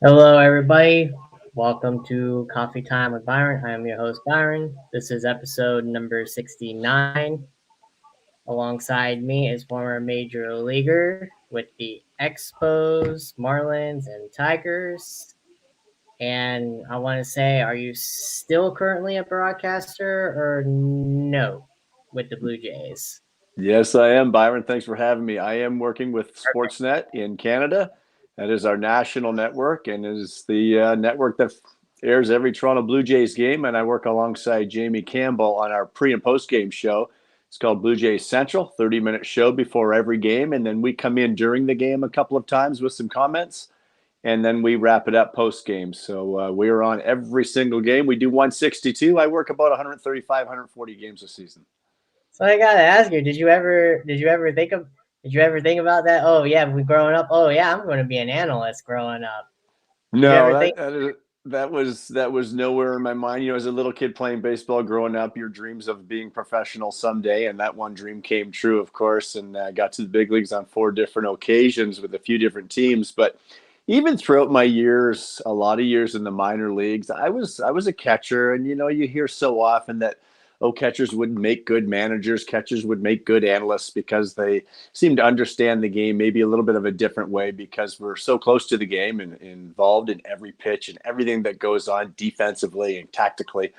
Hello, everybody. Welcome to Coffee Time with Byron. I am your host, Byron. This is episode number 69. Alongside me is former major leaguer with the Expos, Marlins, and Tigers. And I want to say, are you still currently a broadcaster or no with the Blue Jays? Yes, I am, Byron. Thanks for having me. I am working with Perfect. Sportsnet in Canada. That is our national network and is the network that airs every Toronto Blue Jays game. And I work alongside Jamie Campbell on our pre and post game show. It's called Blue Jays Central, 30-minute show before every game. And then we come in during the game a couple of times with some comments. And then we wrap it up post game. So we are on every single game. We do 162. I work about 135, 140 games a season. So I gotta ask you, did you ever think about that? Oh yeah, we growing up. Oh yeah, I'm going to be an analyst growing up. Did you No, ever think? that was nowhere in my mind. As a little kid playing baseball, growing up, your dreams of being professional someday, and that one dream came true, of course, and got to the big leagues on four different occasions with a few different teams. But even throughout my years, a lot of years in the minor leagues, I was a catcher, and you hear so often that catchers would make good managers, catchers would make good analysts because they seem to understand the game maybe a little bit of a different way because we're so close to the game and involved in every pitch and everything that goes on defensively and tactically.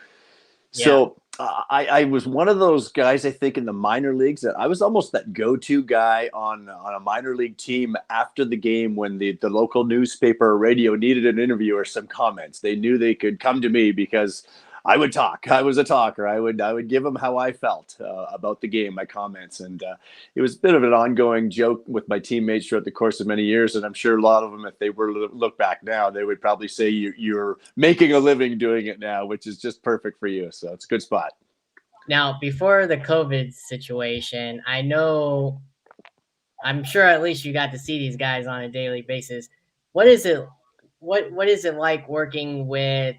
Yeah, So I was one of those guys, I think, in the minor leagues that I was almost that go-to guy on a minor league team after the game when the local newspaper or radio needed an interview or some comments. They knew they could come to me because I would talk. I was a talker. I would give them how I felt about the game, my comments, and it was a bit of an ongoing joke with my teammates throughout the course of many years. And I'm sure a lot of them, if they were to look back now, they would probably say you're making a living doing it now, which is just perfect for you. So it's a good spot. now before the COVID situation, I'm sure at least you got to see these guys on a daily basis. What is it? What is it like working with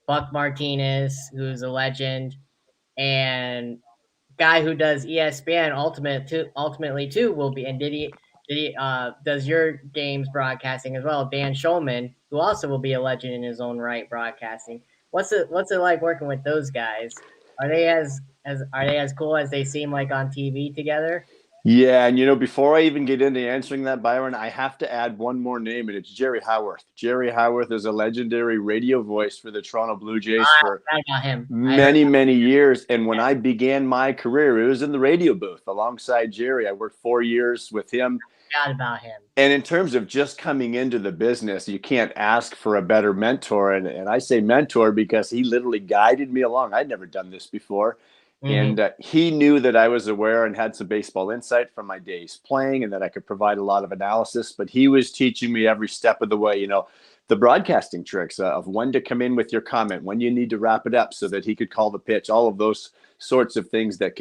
Buck Martinez, who's a legend, and guy who does ESPN ultimately too will be, and did he does your games broadcasting as well, Dan Schulman, who also will be a legend in his own right broadcasting. What's it like working with those guys? Are they as cool as they seem like on TV together? Yeah, and before I even get into answering that, Byron, I have to add one more name, and it's Jerry Howarth. Jerry Howarth is a legendary radio voice for the Toronto Blue Jays I for forgot about him. I heard many, many years. And when I began my career, it was in the radio booth alongside Jerry. I worked 4 years with him. forgot about him. And in terms of just coming into the business, you can't ask for a better mentor. And I say mentor because he literally guided me along. I'd never done this before. Hmm. And he knew that I was aware and had some baseball insight from my days playing and that I could provide a lot of analysis. But he was teaching me every step of the way, the broadcasting tricks of when to come in with your comment, when you need to wrap it up so that he could call the pitch, all of those sorts of things that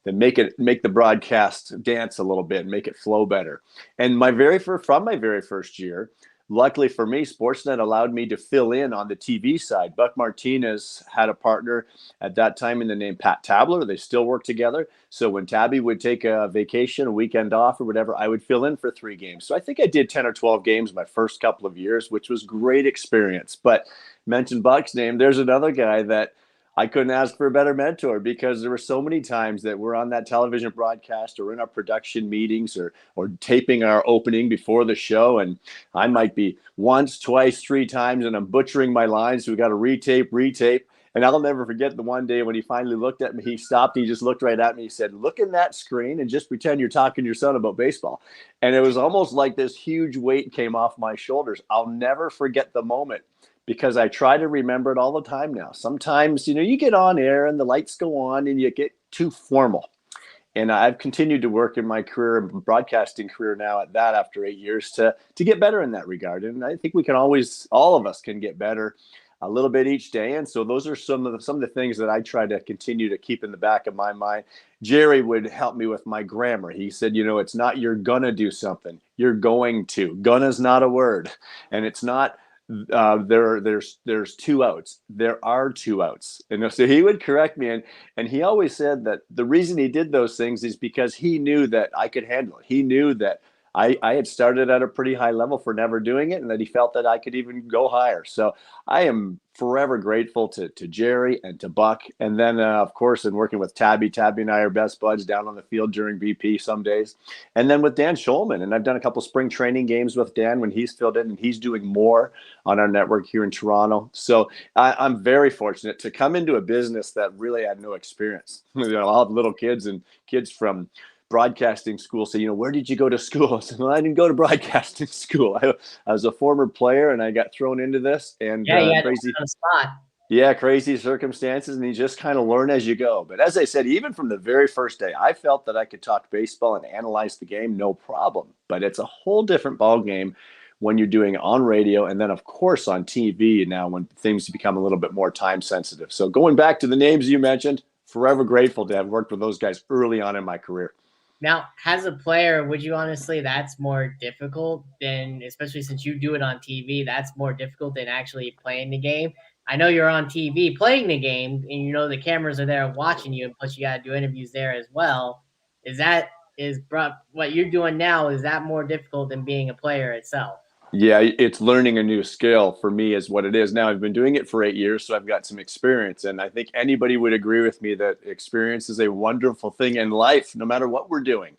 make the broadcast dance a little bit and make it flow better. And from my very first year, luckily for me, Sportsnet allowed me to fill in on the TV side. Buck Martinez had a partner at that time in the name Pat Tabler. They still work together. So when Tabby would take a vacation, a weekend off or whatever, I would fill in for 3 games. So I think I did 10 or 12 games my first couple of years, which was great experience. But mention Buck's name, there's another guy that I couldn't ask for a better mentor because there were so many times that we're on that television broadcast or in our production meetings or taping our opening before the show. And I might be once, twice, 3 times, and I'm butchering my lines. So we got to retape. And I'll never forget the one day when he finally looked at me, he stopped, he just looked right at me. He said, "Look in that screen and just pretend you're talking to your son about baseball." And it was almost like this huge weight came off my shoulders. I'll never forget the moment because I try to remember it all the time now. Sometimes, you get on air and the lights go on and you get too formal. And I've continued to work in my career, broadcasting career now at that after 8 years to get better in that regard. And I think we can always, all of us can get better a little bit each day. And so those are some of the things that I try to continue to keep in the back of my mind. Jerry would help me with my grammar. He said, it's not you're gonna do something, you're going to. Gonna's not a word, and it's not there's 2 outs. There are 2 outs. And so he would correct me. And he always said that the reason he did those things is because he knew that I could handle it. He knew that I had started at a pretty high level for never doing it, and that he felt that I could even go higher. So I am forever grateful to Jerry and to Buck. And then, of course, in working with Tabby and I are best buds down on the field during BP some days. And then with Dan Schulman. And I've done a couple spring training games with Dan when he's filled in, and he's doing more on our network here in Toronto. So I'm very fortunate to come into a business that really had no experience. I'll have little kids and kids from broadcasting school say, where did you go to school? I said, well, I didn't go to broadcasting school. I was a former player, and I got thrown into this, and Yeah, you had to crazy on the spot. yeah, crazy circumstances, and you just kind of learn as you go. But as I said, even from the very first day, I felt that I could talk baseball and analyze the game, no problem. But it's a whole different ball game when you're doing it on radio, and then of course on TV now when things become a little bit more time sensitive. So going back to the names you mentioned, forever grateful to have worked with those guys early on in my career. Now, as a player, would you honestly, that's more difficult than, especially since you do it on TV, that's more difficult than actually playing the game? I know you're on TV playing the game, and the cameras are there watching you, and plus you got to do interviews there as well. What you're doing now, is that more difficult than being a player itself? Yeah, it's learning a new skill for me is what it is. Now I've been doing it for 8 years, so I've got some experience. And I think anybody would agree with me that experience is a wonderful thing in life, no matter what we're doing.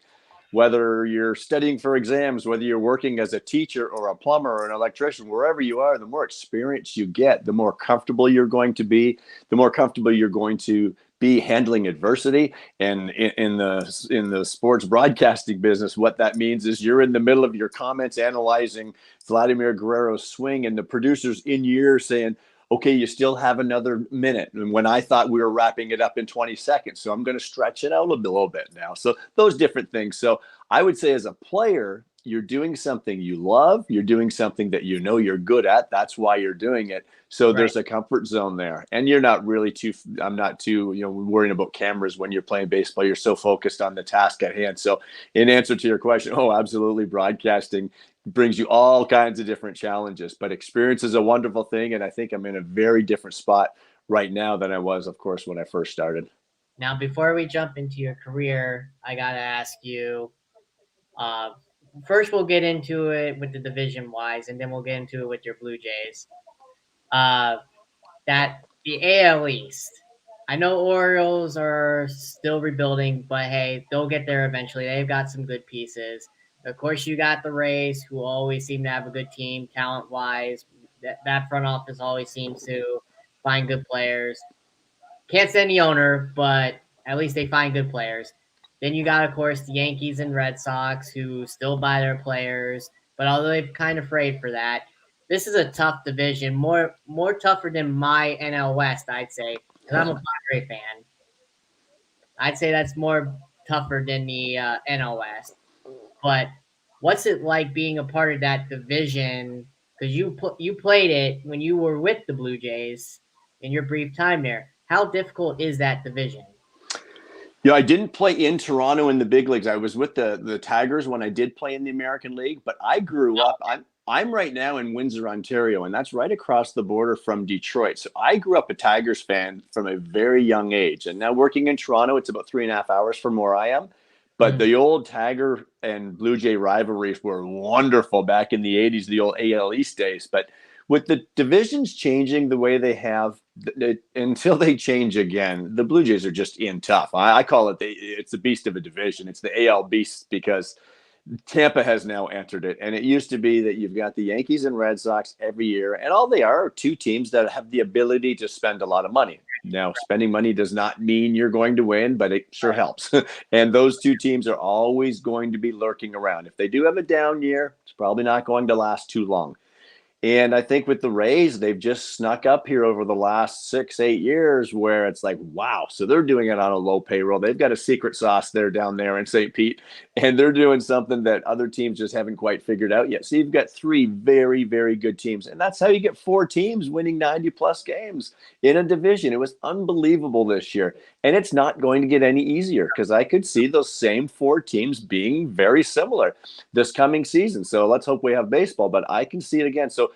Whether you're studying for exams, whether you're working as a teacher or a plumber or an electrician, wherever you are, the more experience you get, the more comfortable you're going to be, the more comfortable you're going to be handling adversity. And in the sports broadcasting business, what that means is you're in the middle of your comments analyzing Vladimir Guerrero's swing, and the producer's in your ear saying, okay, you still have another minute. And when I thought we were wrapping it up in 20 seconds, so I'm going to stretch it out a little bit now. So those different things. So I would say as a player, you're doing something you love. You're doing something that you're good at. That's why you're doing it. So Right. there's a comfort zone there. And you're not really I'm not too, worrying about cameras when you're playing baseball. You're so focused on the task at hand. So in answer to your question, absolutely. Broadcasting brings you all kinds of different challenges, but experience is a wonderful thing. And I think I'm in a very different spot right now than I was, of course, when I first started. Now, before we jump into your career, I got to ask you, uh, first we'll get into it with the division wise, and then we'll get into it with your Blue Jays. That the AL East. I know Orioles are still rebuilding, but hey, they'll get there eventually. They've got some good pieces. Of course, you got the Rays, who always seem to have a good team, talent wise. That front office always seems to find good players. Can't stand the owner, but at least they find good players. Then you got, of course, the Yankees and Red Sox, who still buy their players, but although they're kind of afraid for that, this is a tough division, more tougher than my NL West, I'd say, because I'm a Padre fan. I'd say that's more tougher than the NL West. But what's it like being a part of that division? Because you played it when you were with the Blue Jays in your brief time there. How difficult is that division? I didn't play in Toronto in the big leagues. I was with the Tigers when I did play in the American League, but I grew up. I'm right now in Windsor, Ontario, and that's right across the border from Detroit. So I grew up a Tigers fan from a very young age. And now working in Toronto, it's about 3.5 hours from where I am. But the old Tiger and Blue Jay rivalries were wonderful back in the 80s, the old AL East days. But with the divisions changing the way they have, until they change again, the Blue Jays are just in tough. I call it it's the beast of a division. It's the AL beast because Tampa has now entered it. And it used to be that you've got the Yankees and Red Sox every year, and all they are two teams that have the ability to spend a lot of money. Now, spending money does not mean you're going to win, but it sure helps. And those two teams are always going to be lurking around. If they do have a down year, it's probably not going to last too long. And I think with the Rays, they've just snuck up here over the last 6-8 years where it's like, wow. So they're doing it on a low payroll. They've got a secret sauce there down there in St. Pete, and they're doing something that other teams just haven't quite figured out yet. So you've got three very, very good teams. And that's how you get four teams winning 90-plus games in a division. It was unbelievable this year. And it's not going to get any easier because I could see those same four teams being very similar this coming season. So let's hope we have baseball, but I can see it again. So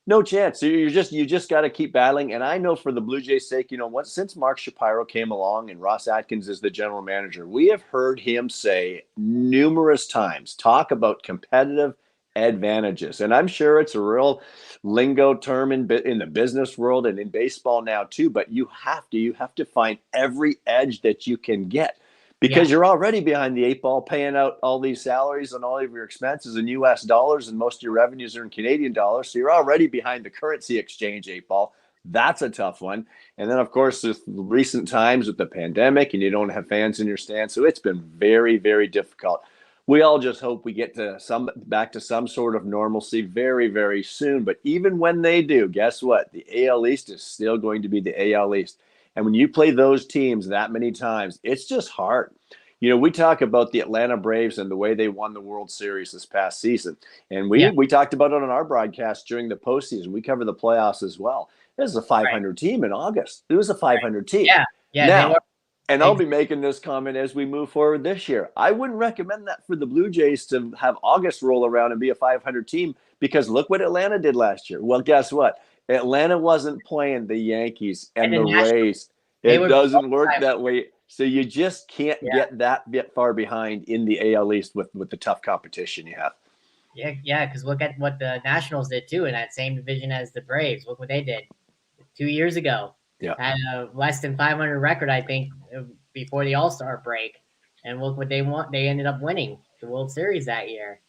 No chance. So you just got to keep battling. And I know for the Blue Jays' sake, what since Mark Shapiro came along and Ross Atkins is the general manager, we have heard him say numerous times, talk about competitive advantages. And I'm sure it's a real lingo term in the business world and in baseball now too. But you have to find every edge that you can get. Yeah. Because you're already behind the eight ball, paying out all these salaries and all of your expenses in U.S. dollars, and most of your revenues are in Canadian dollars. So you're already behind the currency exchange eight ball. That's a tough one. And then, of course, with recent times with the pandemic, and you don't have fans in your stands, so it's been very, very difficult. We all just hope we get back to some sort of normalcy very, very soon. But even when they do, guess what? The AL East is still going to be the AL East. And when you play those teams that many times, it's just hard. We talk about the Atlanta Braves and the way they won the World Series this past season. And we Yeah. we talked about it on our broadcast during the postseason. We cover the playoffs as well. It was a Right. 500 team in August. It was a Right. 500 team. Yeah. Yeah. They were. Now, and I'll Ex- be making this comment as we move forward this year. I wouldn't recommend that for the Blue Jays to have August roll around and be a 500 team because look what Atlanta did last year. Well, guess what? Atlanta wasn't playing the Yankees and and the the Nationals, Rays. they It were below doesn't work 500. that way. So you just can't Yeah. get that bit far behind in the AL East with the tough competition you have. Yeah. Yeah. Because look at what the Nationals did too in that same division as the Braves. Look what they did 2 years ago. Yeah. Had a less than 500 record, I think, before the All Star break. And look what they want. They ended up winning the World Series that year.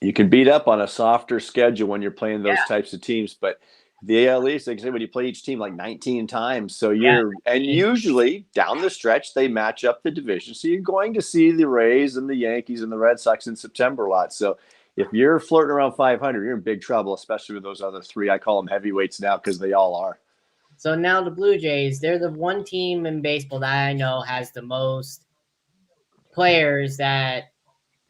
You can beat up on a softer schedule when you're playing Yeah. those types of teams, but the AL East, like I said, when you play each team like 19 times, so Yeah. and usually down the stretch they match up the division, so you're going to see the Rays and the Yankees and the Red Sox in September a lot. So if you're flirting around 500, you're in big trouble, especially with those other three. I call them heavyweights now because they all are. So now the Blue Jays, they're the one team in baseball that I know has the most players that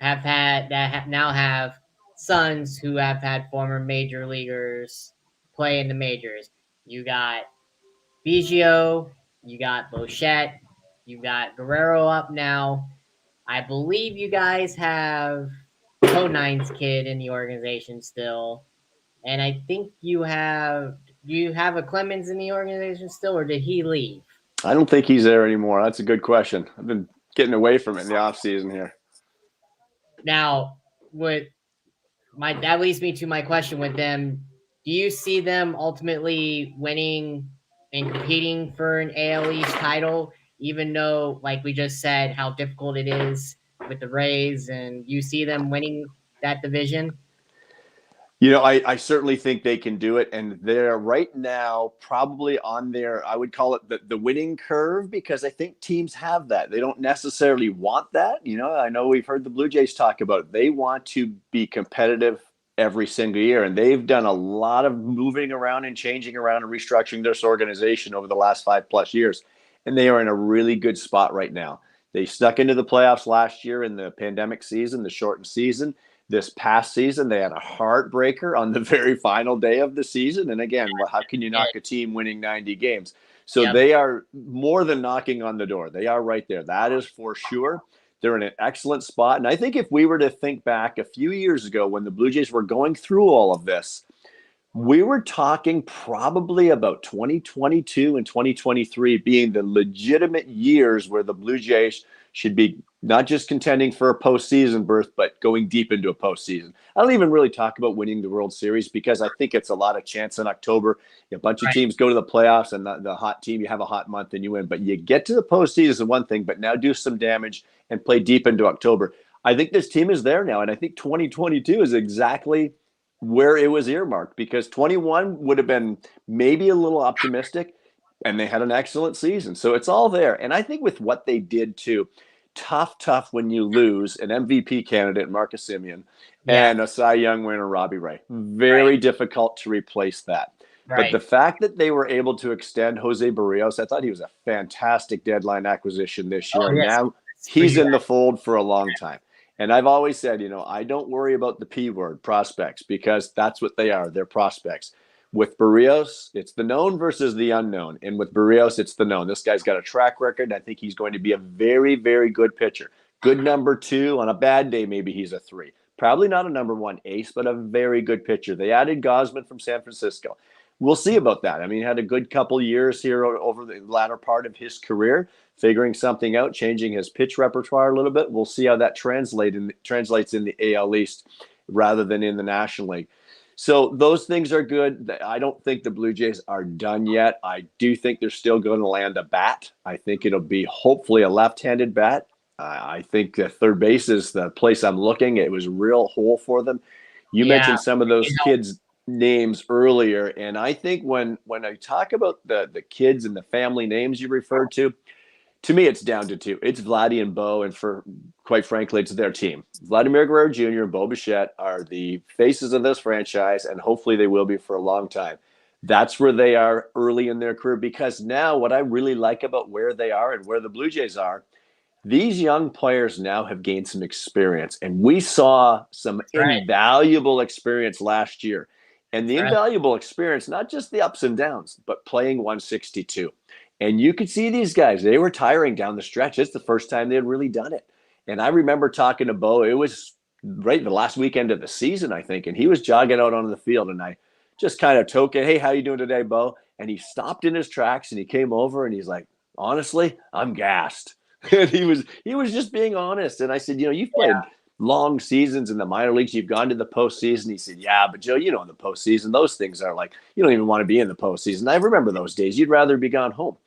now have sons who have had former major leaguers play in the majors. You got Biggio, you got Bochette, you got Guerrero up now. I believe you guys have Conine's kid in the organization still. And I think do you have a Clemens in the organization still, or did he leave? I don't think he's there anymore. That's a good question. I've been getting away from it in the off season here. Now, with that leads me to my question with them. Do you see them ultimately winning and competing for an AL East title, even though, like we just said, how difficult it is with the Rays, and you see them winning that division? I certainly think they can do it. And they're right now probably on their, I would call it the winning curve because I think teams have that. They don't necessarily want that. I know we've heard the Blue Jays talk about it. They want to be competitive every single year. And they've done a lot of moving around and changing around and restructuring this organization over the last 5+ years. And they are in a really good spot right now. They stuck into the playoffs last year in the pandemic season, the shortened season. This past season, they had a heartbreaker on the very final day of the season. And again, how can you knock a team winning 90 games? So Yep. they are more than knocking on the door. They are right there. That is for sure. They're in an excellent spot. And I think if we were to think back a few years ago when the Blue Jays were going through all of this, we were talking probably about 2022 and 2023 being the legitimate years where the Blue Jays should be not just contending for a postseason berth, but going deep into a postseason. I don't even really talk about winning the World Series because I think it's a lot of chance in October. A bunch of Right. teams go to the playoffs and the hot team, you have a hot month and you win. But you get to the postseason is one thing, but now do some damage and play deep into October. I think this team is there now. And I think 2022 is exactly where it was earmarked because 21 would have been maybe a little optimistic and they had an excellent season. So it's all there. And I think with what they did too, tough when you lose an MVP candidate, Marcus Simeon, Yeah. and a Cy Young winner, Robbie Ray. Right. Very difficult to replace that. But Right. the fact that they were able to extend Jose Barrios, I thought he was a fantastic deadline acquisition this year. Oh And yes. now For he's you in the guys. fold for a long time. And I've always said, I don't worry about the P word, prospects, because that's what they are. They're prospects. With Barrios, it's the known versus the unknown. And with Barrios, it's the known. This guy's got a track record. I think he's going to be a very, very good pitcher. Good number two. On a bad day, maybe he's a three. Probably not a number one ace, but a very good pitcher. They added Gosman from San Francisco. We'll see about that. I mean, he had a good couple years here over the latter part of his career, figuring something out, changing his pitch repertoire a little bit. We'll see how that translates in the AL East rather than in the National League. So those things are good. I don't think the Blue Jays are done yet. I do think they're still going to land a bat. I think it'll be hopefully a left-handed bat. I think third base is the place I'm looking. It was a real hole for them. You mentioned some of those kids' names earlier, and I think when I talk about the kids and the family names you referred to me, it's down to two. It's Vladdy and Bo, and for quite frankly, it's their team. Vladimir Guerrero Jr. and Bo Bichette are the faces of this franchise, and hopefully they will be for a long time. That's where they are early in their career, because now what I really like about where they are and where the Blue Jays are, these young players now have gained some experience, and we saw some invaluable experience last year. And the invaluable experience, not just the ups and downs, but playing 162. And you could see these guys, they were tiring down the stretch. It's the first time they had really done it. And I remember talking to Bo, it was right the last weekend of the season, I think, and he was jogging out onto the field, and I just kind of token, hey, how you doing today, Bo? And he stopped in his tracks, and he came over, and he's like, honestly, I'm gassed. And he was just being honest. And I said, you've played long seasons in the minor leagues. You've gone to the postseason. He said, yeah, but Joe, in the postseason, those things are like, you don't even want to be in the postseason. I remember those days. You'd rather be gone home.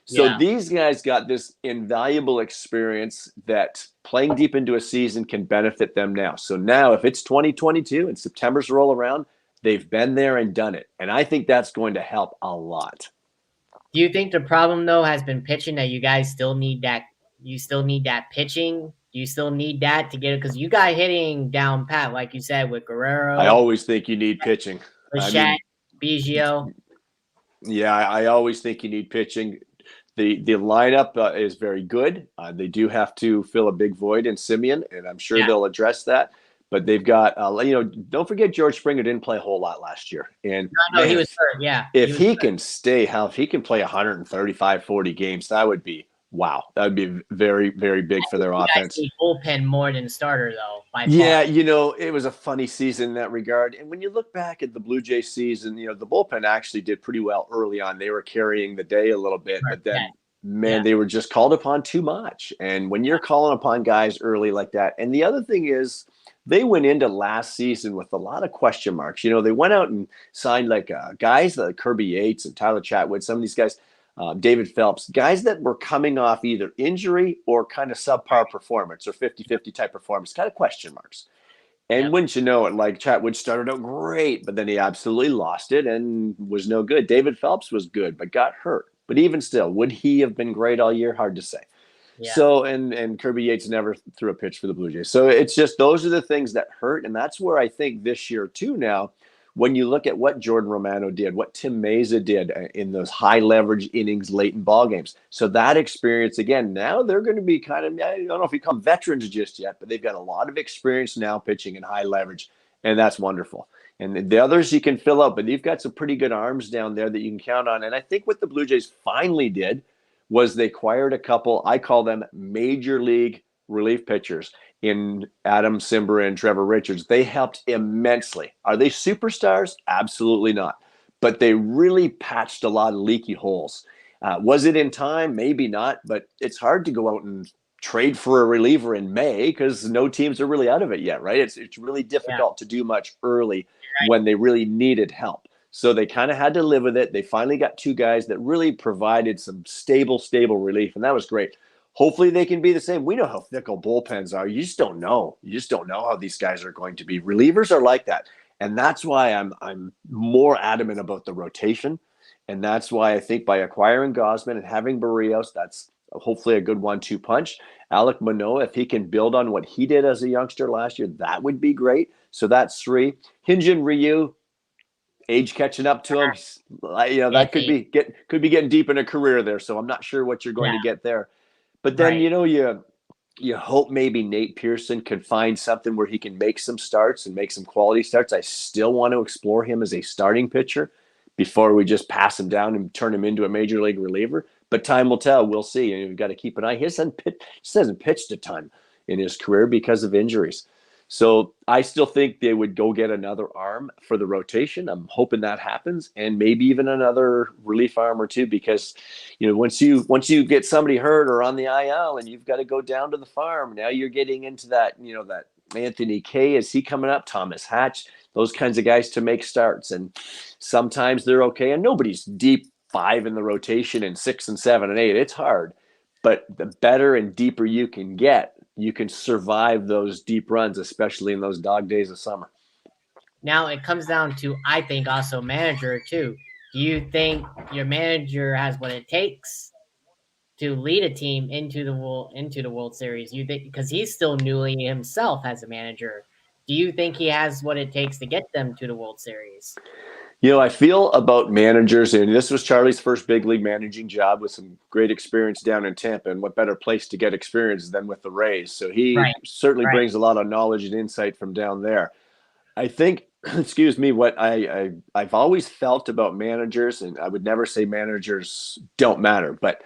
So these guys got this invaluable experience that playing deep into a season can benefit them now. So now if it's 2022 and September's roll around, they've been there and done it. And I think that's going to help a lot. Do you think the problem, though, has been pitching, that you guys still need that? You still need that pitching? Do you still need that to get it? Because you got hitting down pat, like you said, with Guerrero. I always think you need pitching. Bichette, Biggio. Yeah, I always think you need pitching. The lineup is very good. They do have to fill a big void in Simeon, and I'm sure they'll address that. But they've got, don't forget George Springer didn't play a whole lot last year. And no, he was hurt, yeah. If he can stay healthy, if he can play 135, 40 games, that would be, wow. That would be very, very big for their offense. Bullpen more than starter, though. Yeah, it was a funny season in that regard. And when you look back at the Blue Jays season, the bullpen actually did pretty well early on. They were carrying the day a little bit, but then, they were just called upon too much. And when you're calling upon guys early like that, and the other thing is, they went into last season with a lot of question marks. They went out and signed guys like Kirby Yates and Tyler Chatwood, some of these guys, David Phelps, guys that were coming off either injury or kind of subpar performance or 50-50 type performance, kind of question marks. And wouldn't you know it, like Chatwood started out great, but then he absolutely lost it and was no good. David Phelps was good, but got hurt. But even still, would he have been great all year? Hard to say. Yeah. So, and Kirby Yates never threw a pitch for the Blue Jays. So it's just, those are the things that hurt. And that's where I think this year too now, when you look at what Jordan Romano did, what Tim Meza did in those high leverage innings late in ball games. So that experience, again, now they're going to be kind of, I don't know if you call them veterans just yet, but they've got a lot of experience now pitching in high leverage. And that's wonderful. And the others you can fill out, but you've got some pretty good arms down there that you can count on. And I think what the Blue Jays finally did was they acquired a couple, I call them major league relief pitchers in Adam Simber and Trevor Richards. They helped immensely. Are they superstars? Absolutely not. But they really patched a lot of leaky holes. Was it in time? Maybe not, but it's hard to go out and trade for a reliever in May because no teams are really out of it yet, right? It's really difficult to do much early when they really needed help. So they kind of had to live with it. They finally got two guys that really provided some stable relief, and that was great. Hopefully they can be the same. We know how fickle bullpens are. You just don't know. You just don't know how these guys are going to be. Relievers are like that. And that's why I'm more adamant about the rotation. And that's why I think by acquiring Gosman and having Barrios, that's hopefully a good 1-2 punch. Alek Manoah, if he can build on what he did as a youngster last year, that would be great. So that's 3. Hyunjin Ryu, age catching up to him. That could be getting deep in a career there. So I'm not sure what you're going to get there. But then, you hope maybe Nate Pearson could find something where he can make some starts and make some quality starts. I still want to explore him as a starting pitcher before we just pass him down and turn him into a major league reliever. But time will tell. We'll see. And you've got to keep an eye. He hasn't pitched a ton in his career because of injuries. So I still think they would go get another arm for the rotation. I'm hoping that happens, and maybe even another relief arm or two, because once you get somebody hurt or on the IL and you've got to go down to the farm, now you're getting into that that Anthony Kay, is he coming up? Thomas Hatch, those kinds of guys to make starts, and sometimes they're okay. And nobody's deep five in the rotation in 6 and 7 and 8. It's hard, but the better and deeper you can get, you can survive those deep runs, especially in those dog days of summer. Now it comes down to, I think, also manager too. Do you think your manager has what it takes to lead a team into the World Series? You think, because he's still newly himself as a manager, do you think he has what it takes to get them to the World Series? I feel about managers, and this was Charlie's first big league managing job with some great experience down in Tampa. And what better place to get experience than with the Rays? So he Right, certainly right. brings a lot of knowledge and insight from down there. I think, excuse me, what I've always felt about managers, and I would never say managers don't matter, but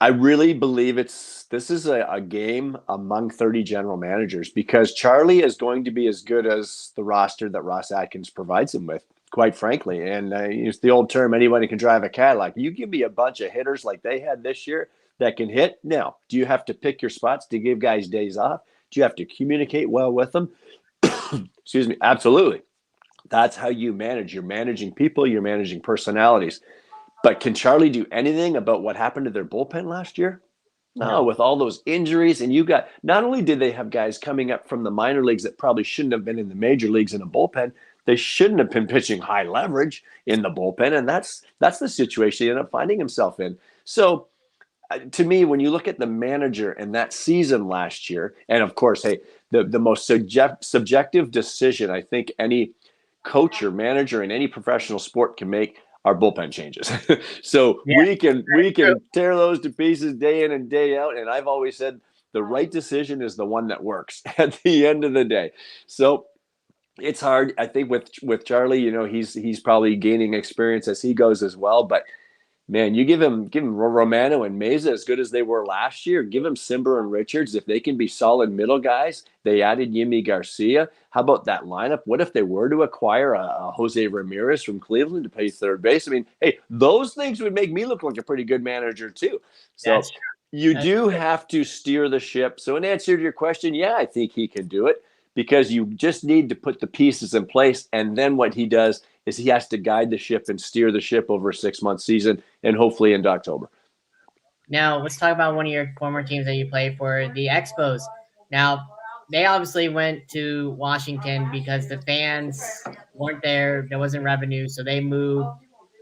I really believe this is a game among 30 general managers, because Charlie is going to be as good as the roster that Ross Atkins provides him with, quite frankly. And it's the old term, anybody can drive a Cadillac. You give me a bunch of hitters like they had this year that can hit. Now, do you have to pick your spots to give guys days off? Do you have to communicate well with them? Excuse me. Absolutely. That's how you manage. You're managing people, you're managing personalities. But can Charlie do anything about what happened to their bullpen last year? No, No. with all those injuries. And you got, not only did they have guys coming up from the minor leagues that probably shouldn't have been in the major leagues in a bullpen, they shouldn't have been pitching high leverage in the bullpen. And that's the situation he ended up finding himself in. So to me, when you look at the manager and that season last year, and of course, hey, the most subjective decision I think any coach or manager in any professional sport can make are bullpen changes. So Yeah, true. we can tear those to pieces day in and day out. And I've always said the right decision is the one that works at the end of the day. So it's hard. I think with Charlie, he's probably gaining experience as he goes as well. But man, you give him Romano and Meza as good as they were last year. Give him Simber and Richards. If they can be solid middle guys, they added Yimi Garcia. How about that lineup? What if they were to acquire a Jose Ramirez from Cleveland to play third base? I mean, hey, those things would make me look like a pretty good manager too. So That's true. you That's do have to steer the ship. So in answer to your question, yeah, I think he can do it, because you just need to put the pieces in place. And then what he does is he has to guide the ship and steer the ship over a 6-month season, and hopefully into October. Now, let's talk about one of your former teams that you played for, the Expos. Now, they obviously went to Washington because the fans weren't there. There wasn't revenue, so they moved,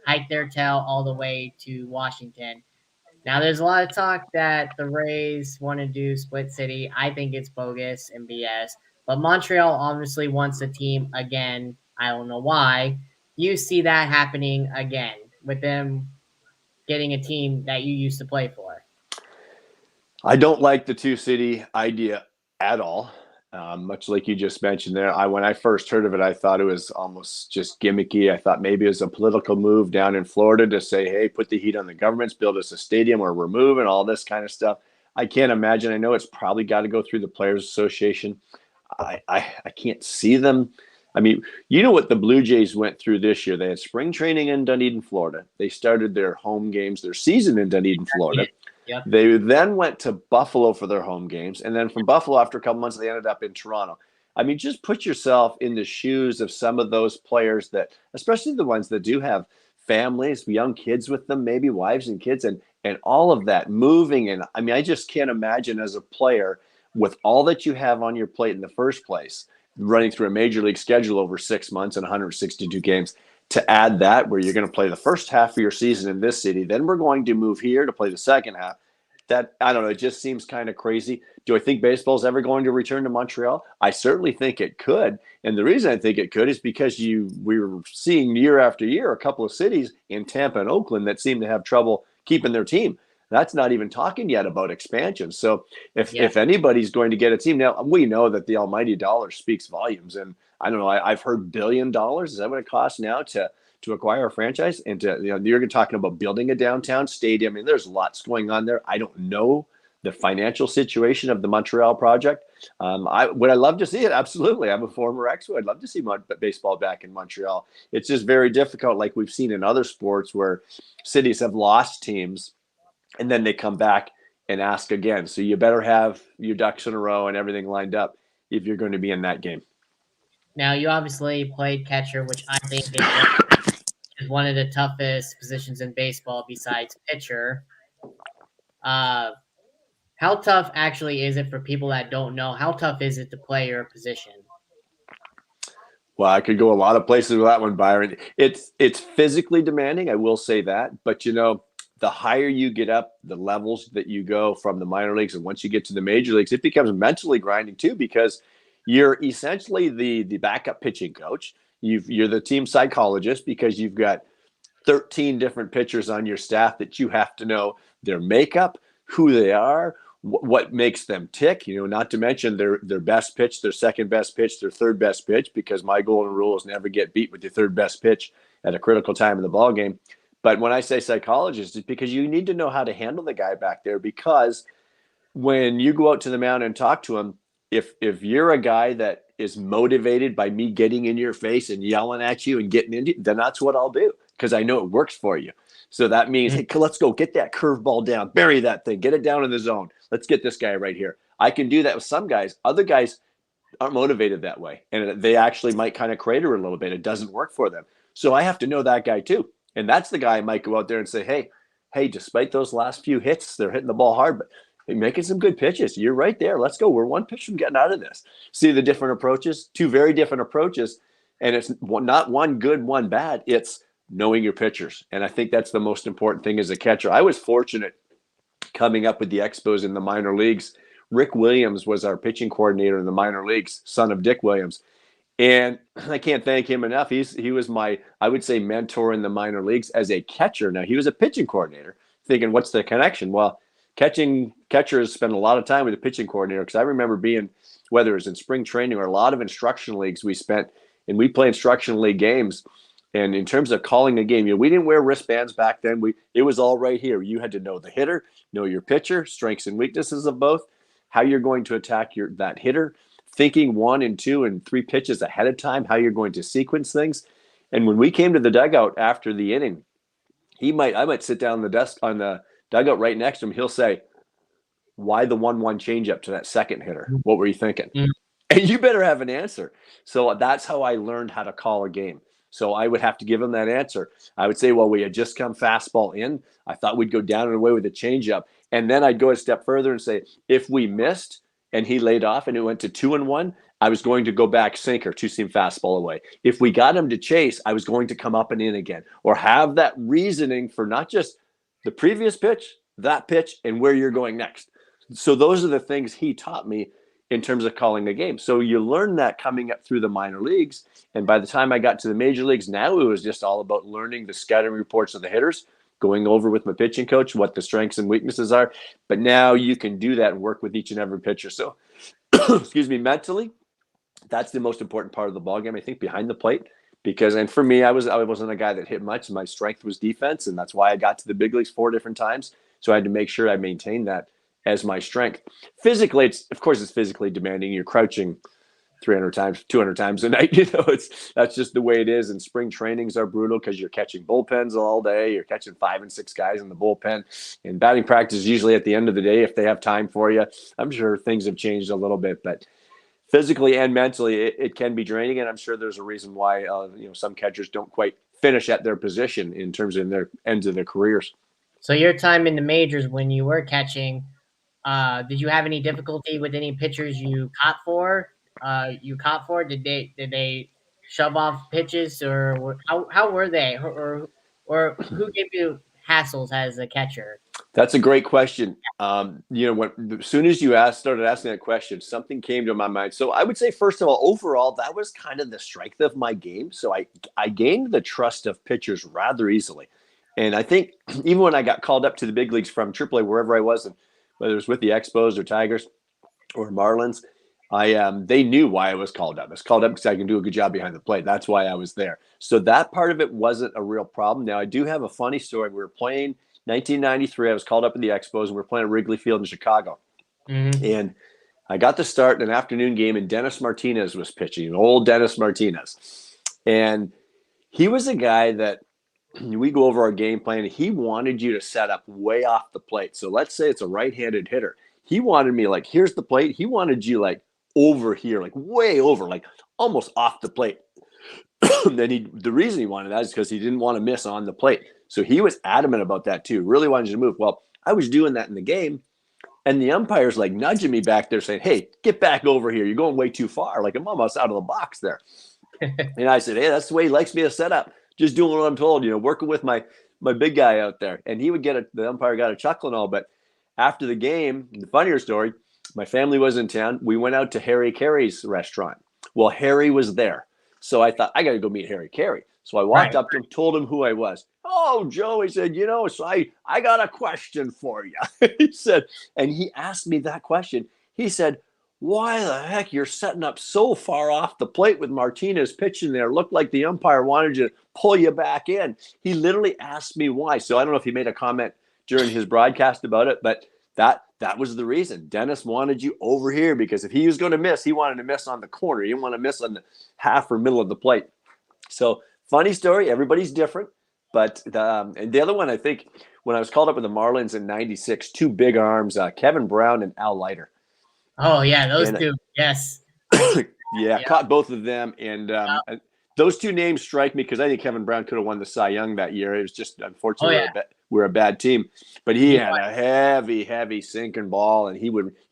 hiked their tail all the way to Washington. Now, there's a lot of talk that the Rays want to do split city. I think it's bogus and BS. But Montreal obviously wants the team again. I don't know why. You see that happening again with them getting a team that you used to play for. I don't like the two-city idea at all. Much like you just mentioned there, when I first heard of it, I thought it was almost just gimmicky. I thought maybe it was a political move down in Florida to say, hey, put the heat on the governments, build us a stadium where we're moving, all this kind of stuff. I can't imagine. I know it's probably got to go through the Players Association. I can't see them. I mean, you know what the Blue Jays went through this year? They had spring training in Dunedin, Florida. They started their home games, their season in Dunedin, Florida. Yep. They then went to Buffalo for their home games. And then from Buffalo, after a couple months, they ended up in Toronto. I mean, just put yourself in the shoes of some of those players that, especially the ones that do have families, young kids with them, maybe wives and kids, and all of that moving. And I mean, I just can't imagine as a player with all that you have on your plate in the first place, running through a major league schedule over 6 months and 162 games, to add that where you're going to play the first half of your season in this city, then we're going to move here to play the second half. That, I don't know, it just seems kind of crazy. Do I think baseball's ever going to return to Montreal? I certainly think it could. And the reason I think it could is because we were seeing year after year a couple of cities in Tampa and Oakland that seem to have trouble keeping their team. That's not even talking yet about expansion. So Yeah. if anybody's going to get a team now, we know that the almighty dollar speaks volumes. And I don't know, I've heard $1 billion. Is that what it costs now to acquire a franchise? And you're talking about building a downtown stadium. I mean, there's lots going on there. I don't know the financial situation of the Montreal project. Would I love to see it? Absolutely. I'm a former Expo. I'd love to see baseball back in Montreal. It's just very difficult, like we've seen in other sports where cities have lost teams and then they come back and ask again. So you better have your ducks in a row and everything lined up if you're going to be in that game. Now, you obviously played catcher, which I think is one of the toughest positions in baseball besides pitcher. Uh, how tough actually is it for people that don't know? How tough is it to play your position? Well, I could go a lot of places with that one, Byron. It's physically demanding, I will say that. But the higher you get up, the levels that you go from the minor leagues, and once you get to the major leagues, it becomes mentally grinding too, because you're essentially the backup pitching coach. You're the team psychologist because you've got 13 different pitchers on your staff that you have to know their makeup, who they are, what makes them tick, not to mention their best pitch, their second best pitch, their third best pitch, because my golden rule is never get beat with your third best pitch at a critical time in the ball game. But when I say psychologist, it's because you need to know how to handle the guy back there, because when you go out to the mound and talk to him, if you're a guy that is motivated by me getting in your face and yelling at you and getting into you, then that's what I'll do, because I know it works for you. So that means, hey, let's go get that curveball down, bury that thing, get it down in the zone. Let's get this guy right here. I can do that with some guys. Other guys aren't motivated that way, and they actually might kind of crater a little bit. It doesn't work for them. So I have to know that guy too. And that's the guy I might go out there and say, hey, despite those last few hits, they're hitting the ball hard, but they're making some good pitches. You're right there. Let's go. We're one pitch from getting out of this. See the different approaches, two very different approaches. And it's not one good, one bad. It's knowing your pitchers. And I think that's the most important thing as a catcher. I was fortunate coming up with the Expos in the minor leagues. Rick Williams was our pitching coordinator in the minor leagues, son of Dick Williams. And I can't thank him enough. He was my, I would say, mentor in the minor leagues as a catcher. Now, he was a pitching coordinator, thinking, what's the connection? Well, catchers spend a lot of time with the pitching coordinator, because I remember being, whether it was in spring training or a lot of instruction leagues we spent, and we play instruction league games. And in terms of calling a game, we didn't wear wristbands back then. It was all right here. You had to know the hitter, know your pitcher, strengths and weaknesses of both, how you're going to attack that hitter, thinking 1 and 2 and 3 pitches ahead of time, how you're going to sequence things. And when we came to the dugout after the inning, I might sit down on the desk on the dugout right next to him. He'll say, why the 1-1 changeup to that second hitter? What were you thinking? Mm-hmm. And you better have an answer. So that's how I learned how to call a game. So I would have to give him that answer. I would say, well, we had just come fastball in. I thought we'd go down and away with a changeup. And then I'd go a step further and say, if we missed and he laid off and it went to 2-1, I was going to go back sinker, 2-seam fastball away. If we got him to chase, I was going to come up and in again, or have that reasoning for not just the previous pitch, that pitch, and where you're going next. So those are the things he taught me in terms of calling a game. So you learn that coming up through the minor leagues. And by the time I got to the major leagues, now it was just all about learning the scouting reports of the hitters, going over with my pitching coach what the strengths and weaknesses are. But now you can do that and work with each and every pitcher. So, excuse me, mentally, that's the most important part of the ballgame, I think, behind the plate. And for me, I wasn't a guy that hit much. My strength was defense, and that's why I got to the big leagues 4 different times. So I had to make sure I maintained that as my strength. Physically, it's physically demanding. You're crouching 300 times, 200 times a night. That's just the way it is. And spring trainings are brutal because you're catching bullpens all day. You're catching 5 and 6 guys in the bullpen. And batting practice is usually at the end of the day if they have time for you. I'm sure things have changed a little bit, but physically and mentally, it can be draining. And I'm sure there's a reason why some catchers don't quite finish at their position in terms of their ends of their careers. So your time in the majors when you were catching, did you have any difficulty with any pitchers you caught for? Did they shove off pitches, or how were they, or who gave you hassles as a catcher? That's a great question. As soon as you started asking that question, something came to my mind. So I would say, first of all, overall, that was kind of the strength of my game. So I gained the trust of pitchers rather easily. And I think even when I got called up to the big leagues from AAA, wherever I was, and whether it was with the Expos or Tigers or Marlins, they knew why I was called up. I was called up because I can do a good job behind the plate. That's why I was there. So that part of it wasn't a real problem. Now, I do have a funny story. We were playing 1993, I was called up in the Expos, and we were playing at Wrigley Field in Chicago. Mm-hmm. And I got to start an afternoon game, and Dennis Martinez was pitching, old Dennis Martinez. And he was a guy that we go over our game plan. He wanted you to set up way off the plate. So let's say it's a right-handed hitter. He wanted me like, here's the plate. He wanted you like over here, like way over, like almost off the plate. Then the reason he wanted that is because he didn't want to miss on the plate. So he was adamant about that too. Really wanted you to move. Well, I was doing that in the game. And the umpire's like nudging me back there saying, hey, get back over here. You're going way too far. Like I'm almost out of the box there. And I said, hey, that's the way he likes me to set up. Just doing what I'm told, working with my big guy out there. And he would the umpire got a chuckle and all. But after the game, the funnier story, my family was in town. We went out to Harry Carey's restaurant. Well, Harry was there. So I thought, I got to go meet Harry Carey. So I walked up to him, told him who I was. Oh, Joe, he said, so I got a question for you. He said, and he asked me that question. He said, why the heck you're setting up so far off the plate with Martinez pitching there? Looked like the umpire wanted you to pull you back in. He literally asked me why. So I don't know if he made a comment during his broadcast about it, but that was the reason. Dennis wanted you over here because if he was going to miss, he wanted to miss on the corner. He didn't want to miss on the half or middle of the plate. So funny story. Everybody's different. But and the other one, I think, when I was called up with the Marlins in '96, two big arms, Kevin Brown and Al Leiter. Oh, yeah, those two. Yes. Yeah, caught both of them. And those two names strike me because I think Kevin Brown could have won the Cy Young that year. It was just, unfortunately, we're a bad team. But he had a heavy sinking ball, and he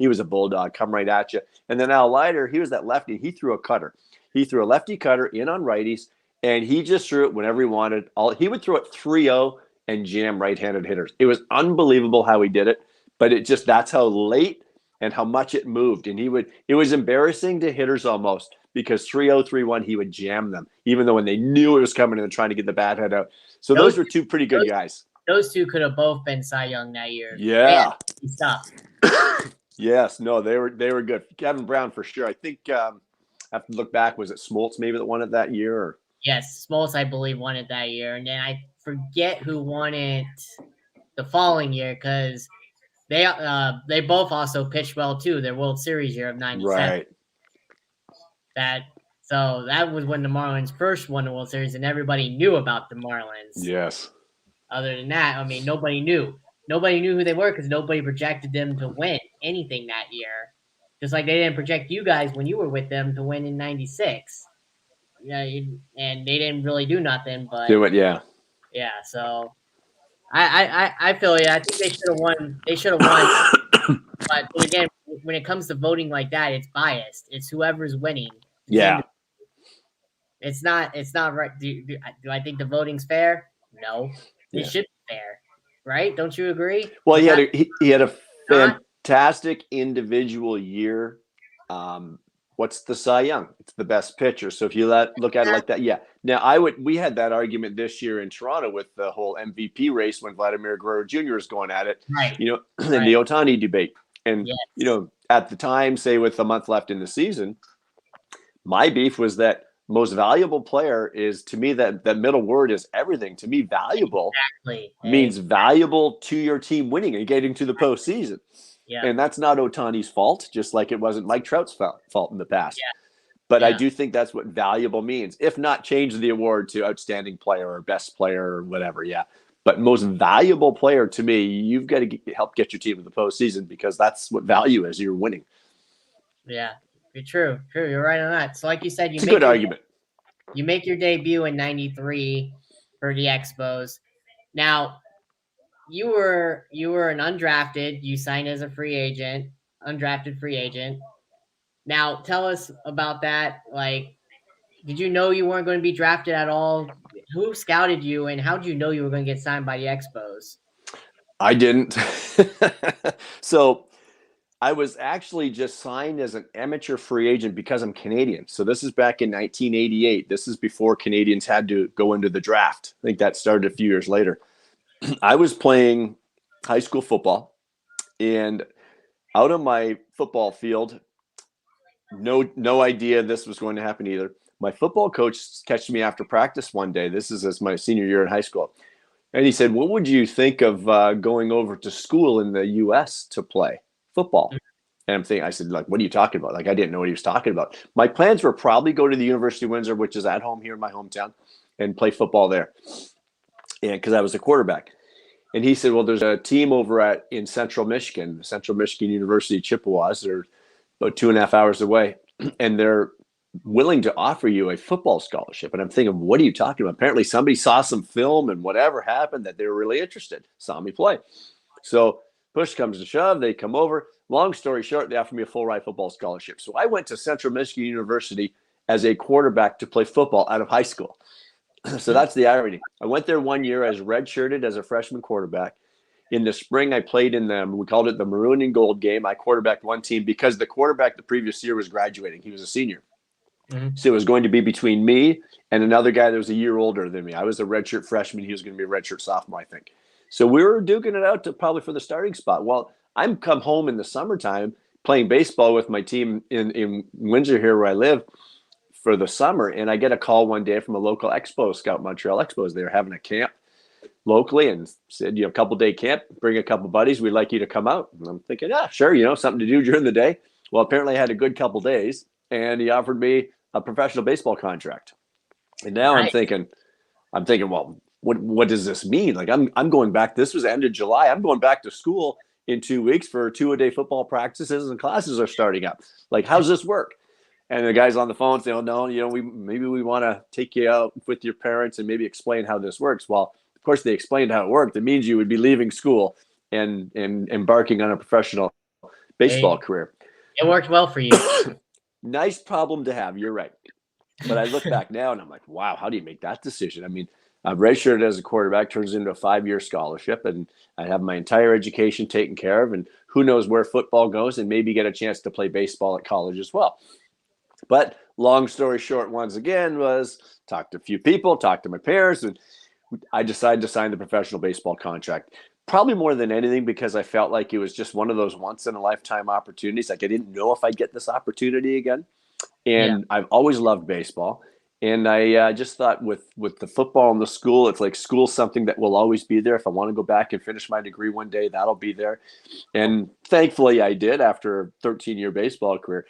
was a bulldog, come right at you. And then Al Leiter, he was that lefty. He threw a cutter. He threw a lefty cutter in on righties, and he just threw it whenever he wanted. He would throw it 3-0 and jam right-handed hitters. It was unbelievable how he did it, but that's how late and how much it moved. And it was embarrassing to hitters almost because 3-0, 3-1, he would jam them, even though when they knew it was coming and trying to get the bat head out. So those were two pretty good guys. Those two could have both been Cy Young that year. Yeah. Stuff. Yes. No, they were good. Kevin Brown for sure. I think I have to look back. Was it Smoltz maybe that won it that year? Or? Yes, Smoltz, I believe, won it that year. And then I forget who won it the following year because they both also pitched well too. Their World Series year of '97. Right. So that was when the Marlins first won the World Series, and everybody knew about the Marlins. Yes. Other than that, I mean, nobody knew. Nobody knew who they were because nobody projected them to win anything that year. Just like they didn't project you guys when you were with them to win in '96. Yeah, and they didn't really do nothing. But do it, yeah. Yeah, so I feel I think they should have won. They should have won. But again, when it comes to voting like that, it's biased. It's whoever's winning. Yeah. It's not right. Do I think the voting's fair? No. It should be fair. Right? Don't you agree? Well, he had a fantastic individual year. What's the Cy Young? It's the best pitcher. So if you look at it like that, yeah. Now we had that argument this year in Toronto with the whole MVP race when Vladimir Guerrero Jr. was going at it. Right. In the Ohtani debate. And at the time, say with a month left in the season, my beef was that most valuable player is, to me, that middle word is everything. To me, valuable means valuable to your team winning and getting to the postseason. Yeah. And that's not Ohtani's fault, just like it wasn't Mike Trout's fault in the past. Yeah. But I do think that's what valuable means. If not, change the award to outstanding player or best player or whatever. Yeah. But most valuable player to me, you've got to help get your team to the postseason because that's what value is. You're winning. Yeah. True. You're right on that. So, like you said, it's a good argument. You make your debut in '93 for the Expos. Now, you were an undrafted. You signed as a undrafted free agent. Now, tell us about that. Like, did you know you weren't going to be drafted at all? Who scouted you, and how did you know you were going to get signed by the Expos? I didn't. So I was actually just signed as an amateur free agent because I'm Canadian. So this is back in 1988. This is before Canadians had to go into the draft. I think that started a few years later. I was playing high school football, and out on my football field, no idea this was going to happen either. My football coach catched me after practice one day. This is as my senior year in high school. And he said, what would you think of going over to school in the U.S. to play football? And I'm thinking, I said, like, what are you talking about? Like, I didn't know what he was talking about. My plans were probably go to the University of Windsor, which is at home here in my hometown, and play football there. And because I was a quarterback. And he said, well, there's a team over in Central Michigan, Central Michigan University, Chippewas. They're about 2.5 hours away, and they're willing to offer you a football scholarship. And I'm thinking, what are you talking about? Apparently somebody saw some film and whatever happened that they were really interested, saw me play. So push comes to shove, they come over. Long story short, they offered me a full ride football scholarship. So I went to Central Michigan University as a quarterback to play football out of high school. So that's the irony. I went there 1 year as redshirted as a freshman quarterback. In the spring, I played in them. We called it the Maroon and Gold game. I quarterbacked one team because the quarterback the previous year was graduating. He was a senior. Mm-hmm. So it was going to be between me and another guy that was a year older than me. I was a redshirt freshman. He was going to be a redshirt sophomore, I think. So we were duking it out to probably for the starting spot. Well, I'm come home in the summertime playing baseball with my team in Windsor here where I live for the summer. And I get a call one day from a local Expos scout, Montreal Expos. They were having a camp locally and said, you have a couple-day camp, bring a couple buddies. We'd like you to come out. And I'm thinking, yeah, sure, something to do during the day. Well, apparently I had a good couple days, and he offered me a professional baseball contract. And now Nice. I'm thinking, well, what does this mean? Like I'm going back. This was end of July. I'm going back to school in 2 weeks for 2-a-day football practices, and classes are starting up. Like, how's this work? And the guys on the phone say, oh, no, we want to take you out with your parents and maybe explain how this works. Well, of course, they explained how it worked. It means you would be leaving school and embarking on a professional baseball career. It worked well for you. Nice problem to have. You're right. But I look back now and I'm like, wow, how do you make that decision? I mean, I'm redshirted as a quarterback, turns into a 5-year scholarship, and I have my entire education taken care of. And who knows where football goes, and maybe get a chance to play baseball at college as well. But long story short, once again, was talk to a few people, talk to my parents, and I decided to sign the professional baseball contract. Probably more than anything because I felt like it was just one of those once-in-a-lifetime opportunities. Like, I didn't know if I'd get this opportunity again. And I've always loved baseball. And I just thought with the football and the school, it's like school's something that will always be there. If I want to go back and finish my degree one day, that'll be there. And thankfully I did after a 13-year baseball career.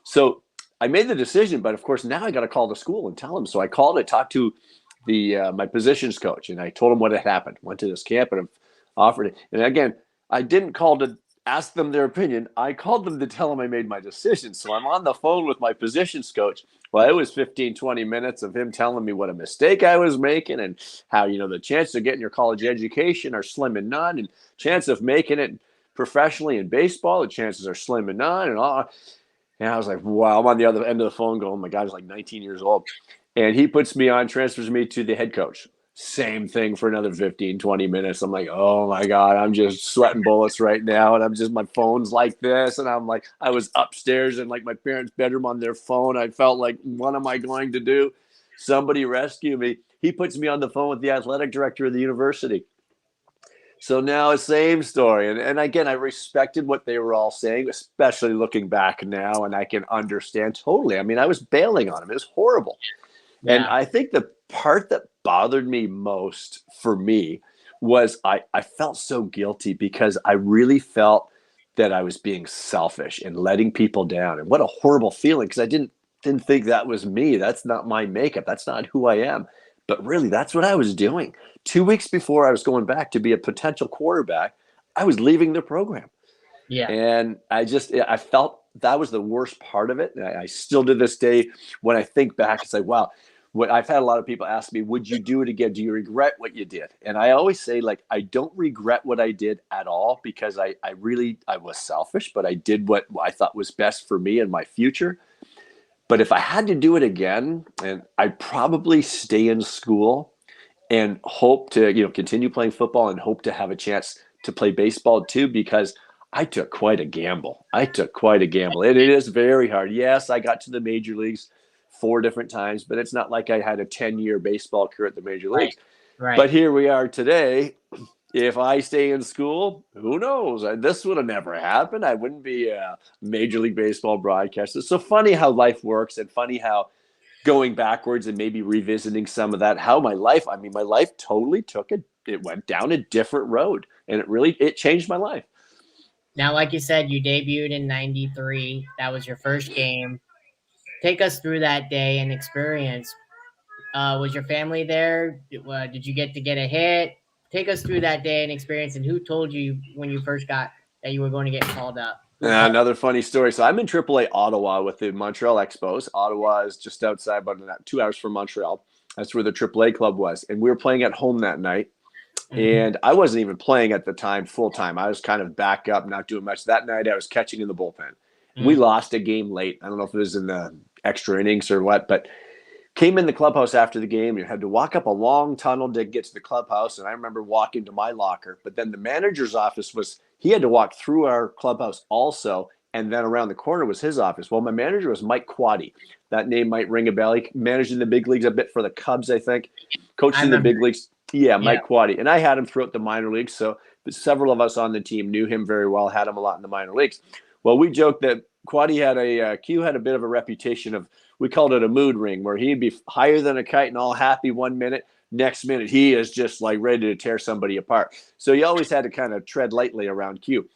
So I made the decision, but of course now I got to call the school and tell them. So I called, I talked to my positions coach, and I told him what had happened. Went to this camp and I've offered it. And again, I didn't call to ask them their opinion. I called them to tell them I made my decision. So I'm on the phone with my positions coach. Well, it was 15, 20 minutes of him telling me what a mistake I was making and how, the chances of getting your college education are slim and none, and chance of making it professionally in baseball, the chances are slim and none, and all. And I was like, wow, I'm on the other end of the phone going, oh my God, he's like 19 years old. And he puts me on, transfers me to the head coach. Same thing for another 15, 20 minutes. I'm like, oh my God, I'm just sweating bullets right now. And my phone's like this. And I'm like, I was upstairs in like my parents' bedroom on their phone. I felt like, what am I going to do? Somebody rescue me. He puts me on the phone with the athletic director of the university. So now, same story. And again, I respected what they were all saying, especially looking back now, and I can understand totally. I mean, I was bailing on him. It was horrible. Yeah. And I think the part that bothered me most for me was I felt so guilty because I really felt that I was being selfish and letting people down. And what a horrible feeling, because I didn't think that was me. That's not my makeup. That's not who I am. But really, that's what I was doing. 2 weeks before I was going back to be a potential quarterback, I was leaving the program. Yeah. And I felt that was the worst part of it. And I still to this day, when I think back, it's like, wow, I've had a lot of people ask me, would you do it again? Do you regret what you did? And I always say, like, I don't regret what I did at all, because I was selfish, but I did what I thought was best for me and my future. But if I had to do it again, and I'd probably stay in school and hope to, continue playing football and hope to have a chance to play baseball too, because I took quite a gamble. And it is very hard. Yes, I got to the major leagues 4 different times, but it's not like I had a 10-year baseball career at the major leagues. Right. But here we are today. If I stay in school, who knows? This would have never happened. I wouldn't be a Major League Baseball broadcaster. It's so funny how life works, and funny how going backwards and maybe revisiting some of that, how my life, I mean, my life totally it went down a different road, and it changed my life. Now, like you said, you debuted in '93. That was your first game. Take us through that day and experience. Was your family there? Did you get a hit? Take us through that day and experience, and who told you when you first got that you were going to get called up? Who called? Another funny story. So I'm in AAA Ottawa with the Montreal Expos. Ottawa is just outside, about 2 hours from Montreal. That's where the AAA club was. And we were playing at home that night. And I wasn't even playing at the time full time. I was kind of back up, not doing much. That night I was catching in the bullpen. We lost a game late. I don't know if it was in the extra innings or what, but came in the clubhouse after the game. You had to walk up a long tunnel to get to the clubhouse. And I remember walking to my locker. But then the manager's office he had to walk through our clubhouse also. And then around the corner was his office. Well, my manager was Mike Quaddy. That name might ring a bell. He managed in the big leagues a bit for the Cubs, I think. Coached in the big leagues. Yeah, Mike Quaddy. And I had him throughout the minor leagues. So several of us on the team knew him very well, had him a lot in the minor leagues. Well, we joked that Quaddy Q had a bit of a reputation of, we called it a mood ring, where he'd be higher than a kite and all happy 1 minute. Next minute, he is just like ready to tear somebody apart. So you always had to kind of tread lightly around Q.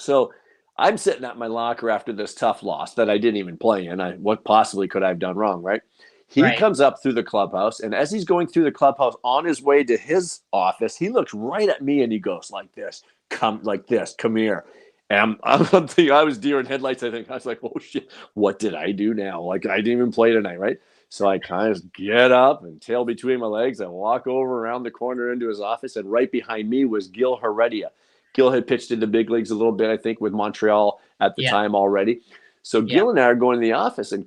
So I'm sitting at my locker after this tough loss that I didn't even play in. What possibly could I have done wrong, right? He comes up through the clubhouse, and as he's going through the clubhouse on his way to his office, he looks right at me and he goes like this, come here. And I'm thinking, I was deer in headlights, I think. I was like, oh shit, what did I do now? Like, I didn't even play tonight, right? So I kind of get up and tail between my legs. I walk over around the corner into his office, and right behind me was Gil Heredia. Gil had pitched in the big leagues a little bit, I think, with Montreal at the time already. So Gil and I are going to the office, and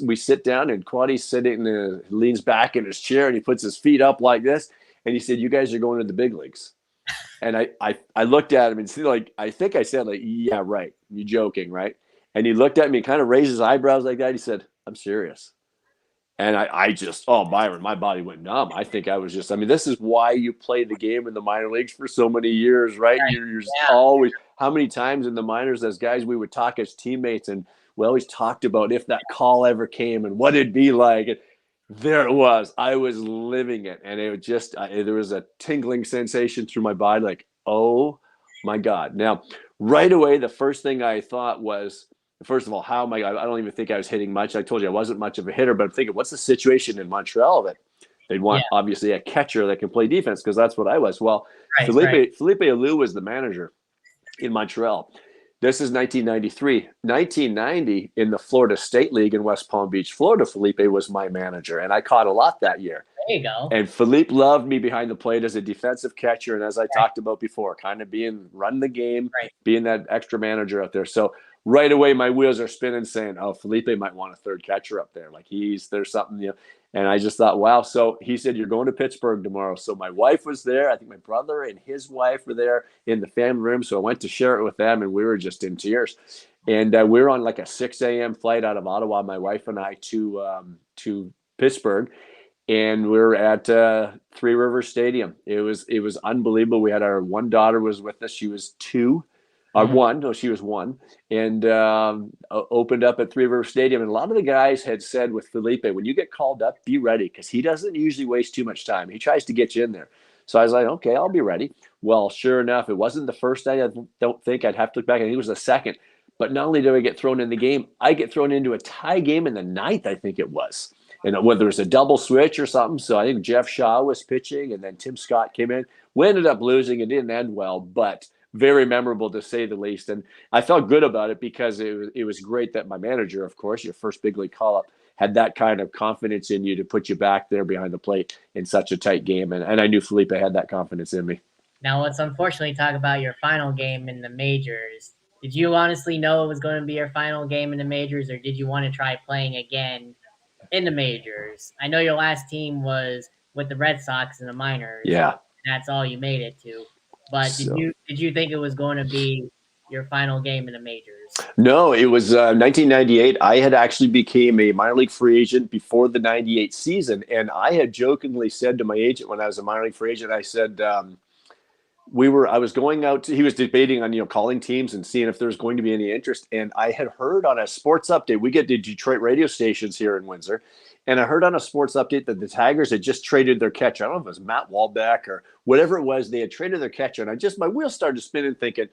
we sit down, and Quaddy's sitting, leans back in his chair, and he puts his feet up like this, and he said, "You guys are going to the big leagues." And I looked at him and see, like, I think I said, like, "Yeah, right. You're joking, right?" And he looked at me, kind of raised his eyebrows like that. He said, "I'm serious." And I just, Byron, my body went numb. I think I was just, I mean, this is why you play the game in the minor leagues for so many years, right? You're always, how many times in the minors as guys we would talk as teammates, and we always talked about if that call ever came and what it'd be like. And there it was. I was living it. And it just, there was a tingling sensation through my body, like, oh my God. Now, right away, the first thing I thought was, first of all, how am I don't even think I was hitting much. I told you I wasn't much of a hitter, but I'm thinking, what's the situation in Montreal that they'd want, obviously, a catcher that can play defense, because that's what I was. Well, Felipe Alou was the manager in Montreal. This is 1993. 1990, in the Florida State League in West Palm Beach, Florida, Felipe was my manager, and I caught a lot that year. There you go. And Felipe loved me behind the plate as a defensive catcher, and as I talked about before, kind of run the game, being that extra manager out there. So right away, my wheels are spinning, saying, "Oh, Felipe might want a third catcher up there. Like there's something." And I just thought, wow. So he said, "You're going to Pittsburgh tomorrow." So my wife was there. I think my brother and his wife were there in the family room. So I went to share it with them, and we were just in tears. And we were on like a 6 a.m. flight out of Ottawa, my wife and I, to Pittsburgh. And we were at Three Rivers Stadium. It was unbelievable. We had our one daughter was with us. She was 2. She was 1, and opened up at Three Rivers Stadium. And a lot of the guys had said with Felipe, when you get called up, be ready, because he doesn't usually waste too much time. He tries to get you in there. So I was like, okay, I'll be ready. Well, sure enough, it wasn't the first night. I don't think, I'd have to look back. I think it was the second. But not only did I get thrown in the game, I get thrown into a tie game in the 9th, I think it was. And whether it was a double switch or something. So I think Jeff Shaw was pitching, and then Tim Scott came in. We ended up losing. It didn't end well, but very memorable to say the least. And I felt good about it, because it was great that my manager, of course, your first big league call-up, had that kind of confidence in you to put you back there behind the plate in such a tight game. And I knew Felipe had that confidence in me. Now, let's unfortunately talk about your final game in the majors. Did you honestly know it was going to be your final game in the majors, or did you want to try playing again in the majors? I know your last team was with the Red Sox in the minors. Yeah. That's all you made it to. But did you think it was going to be your final game in the majors? No, it was 1998. I had actually became a minor league free agent before the 98 season. And I had jokingly said to my agent when I was a minor league free agent, I said, I was going out to, he was debating on, calling teams and seeing if there was going to be any interest. And I had heard on a sports update, we get the Detroit radio stations here in Windsor. And I heard on a sports update that the Tigers had just traded their catcher. I don't know if it was Matt Walbeck or whatever it was. They had traded their catcher. And my wheels started spinning thinking,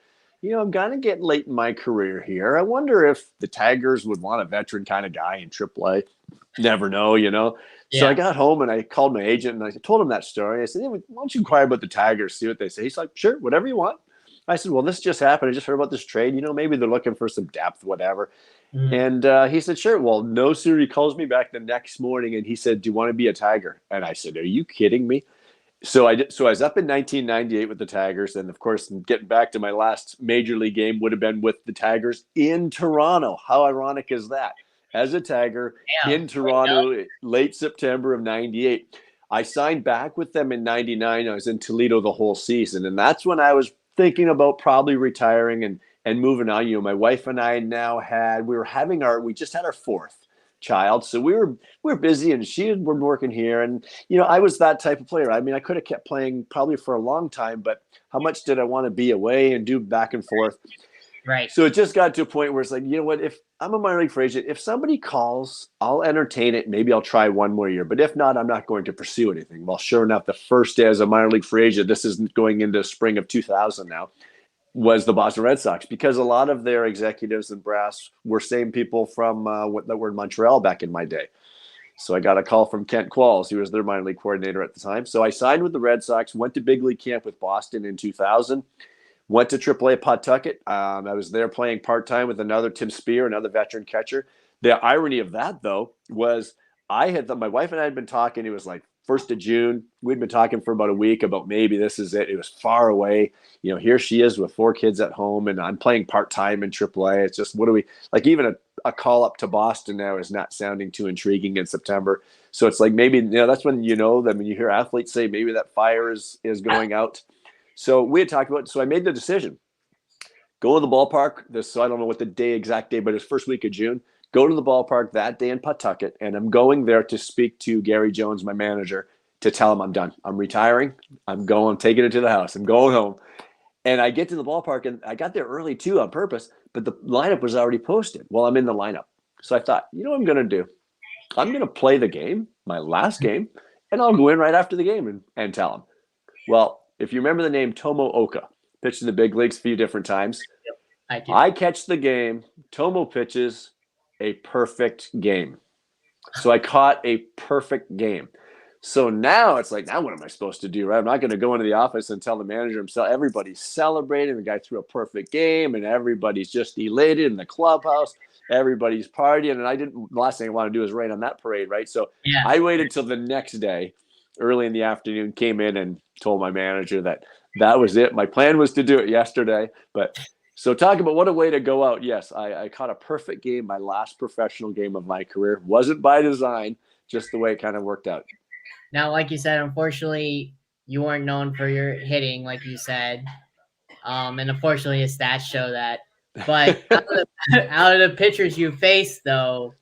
I'm kind of getting late in my career here. I wonder if the Tigers would want a veteran kind of guy in AAA. Never know. So I Yeah. got home and I called my agent and I told him that story. I said, hey, why don't you inquire about the Tigers, see what they say? He's like, sure, whatever you want. I said, well, this just happened. I just heard about this trade. Maybe they're looking for some depth, whatever. Mhm. And he said, sure. Well, no sooner he calls me back the next morning and he said, do you want to be a Tiger? And I said, are you kidding me? So I did. So I was up in 1998 with the Tigers, and of course, getting back to my last major league game would have been with the Tigers in Toronto. How ironic is that? As a Tiger Yeah. in Toronto, late September of '98, I signed back with them in '99. I was in Toledo the whole season, and that's when I was thinking about probably retiring and moving on. My wife and I we just had our fourth child, so we were busy, and she had been working here, and I was that type of player. I mean, I could have kept playing probably for a long time, but how much did I want to be away and do back and forth? Right. So it just got to a point where it's like, you know what? If I'm a minor league free agent, if somebody calls, I'll entertain it. Maybe I'll try one more year, but if not, I'm not going to pursue anything. Well, sure enough, the first day as a minor league free agent, this is going into spring of 2000 now, was the Boston Red Sox, because a lot of their executives and brass were same people from that were in Montreal back in my day. So I got a call from Kent Qualls. He was their minor league coordinator at the time. So I signed with the Red Sox, went to big league camp with Boston in 2000, went to AAA Pawtucket. I was there playing part-time with another Tim Spear, another veteran catcher. The irony of that, though, was my wife and I had been talking. It was like 1st of June. We'd been talking for about a week about maybe this is it. It was far away. Here she is with 4 kids at home, and I'm playing part-time in AAA. It's just, what do we, like, even a call up to Boston now is not sounding too intriguing in September. So it's like, maybe, that's when that when you hear athletes say maybe that fire is going out. So we had talked about it. So I made the decision. Go to the ballpark. I don't know what the exact day, but it's first week of June. Go to the ballpark that day in Pawtucket, and I'm going there to speak to Gary Jones, my manager, to tell him I'm done. I'm retiring. I'm taking it to the house. I'm going home. And I get to the ballpark, and I got there early too on purpose, but the lineup was already posted. Well, I'm in the lineup. So I thought, what I'm going to do? I'm going to play the game, my last game, and I'll go in right after the game and tell him. Well, if you remember the name Tomo Oka, pitched in the big leagues a few different times. Yep, I do. I catch the game. Tomo pitches a perfect game. So I caught a perfect game. So now it's like, now what am I supposed to do, right? I'm not going to go into the office and tell the manager himself. Everybody's celebrating. The guy threw a perfect game, and everybody's just elated in the clubhouse. Everybody's partying, and the last thing I want to do is rain on that parade, right? So Yeah. I waited till the next day, early in the afternoon, came in and told my manager that was it. My plan was to do it yesterday, but so talk about what a way to go out. Yes, I caught a perfect game, my last professional game of my career. Wasn't by design, just the way it kind of worked out. Now, like you said, unfortunately, you weren't known for your hitting, like you said. And unfortunately, his stats show that. But out of the pitchers you faced, though,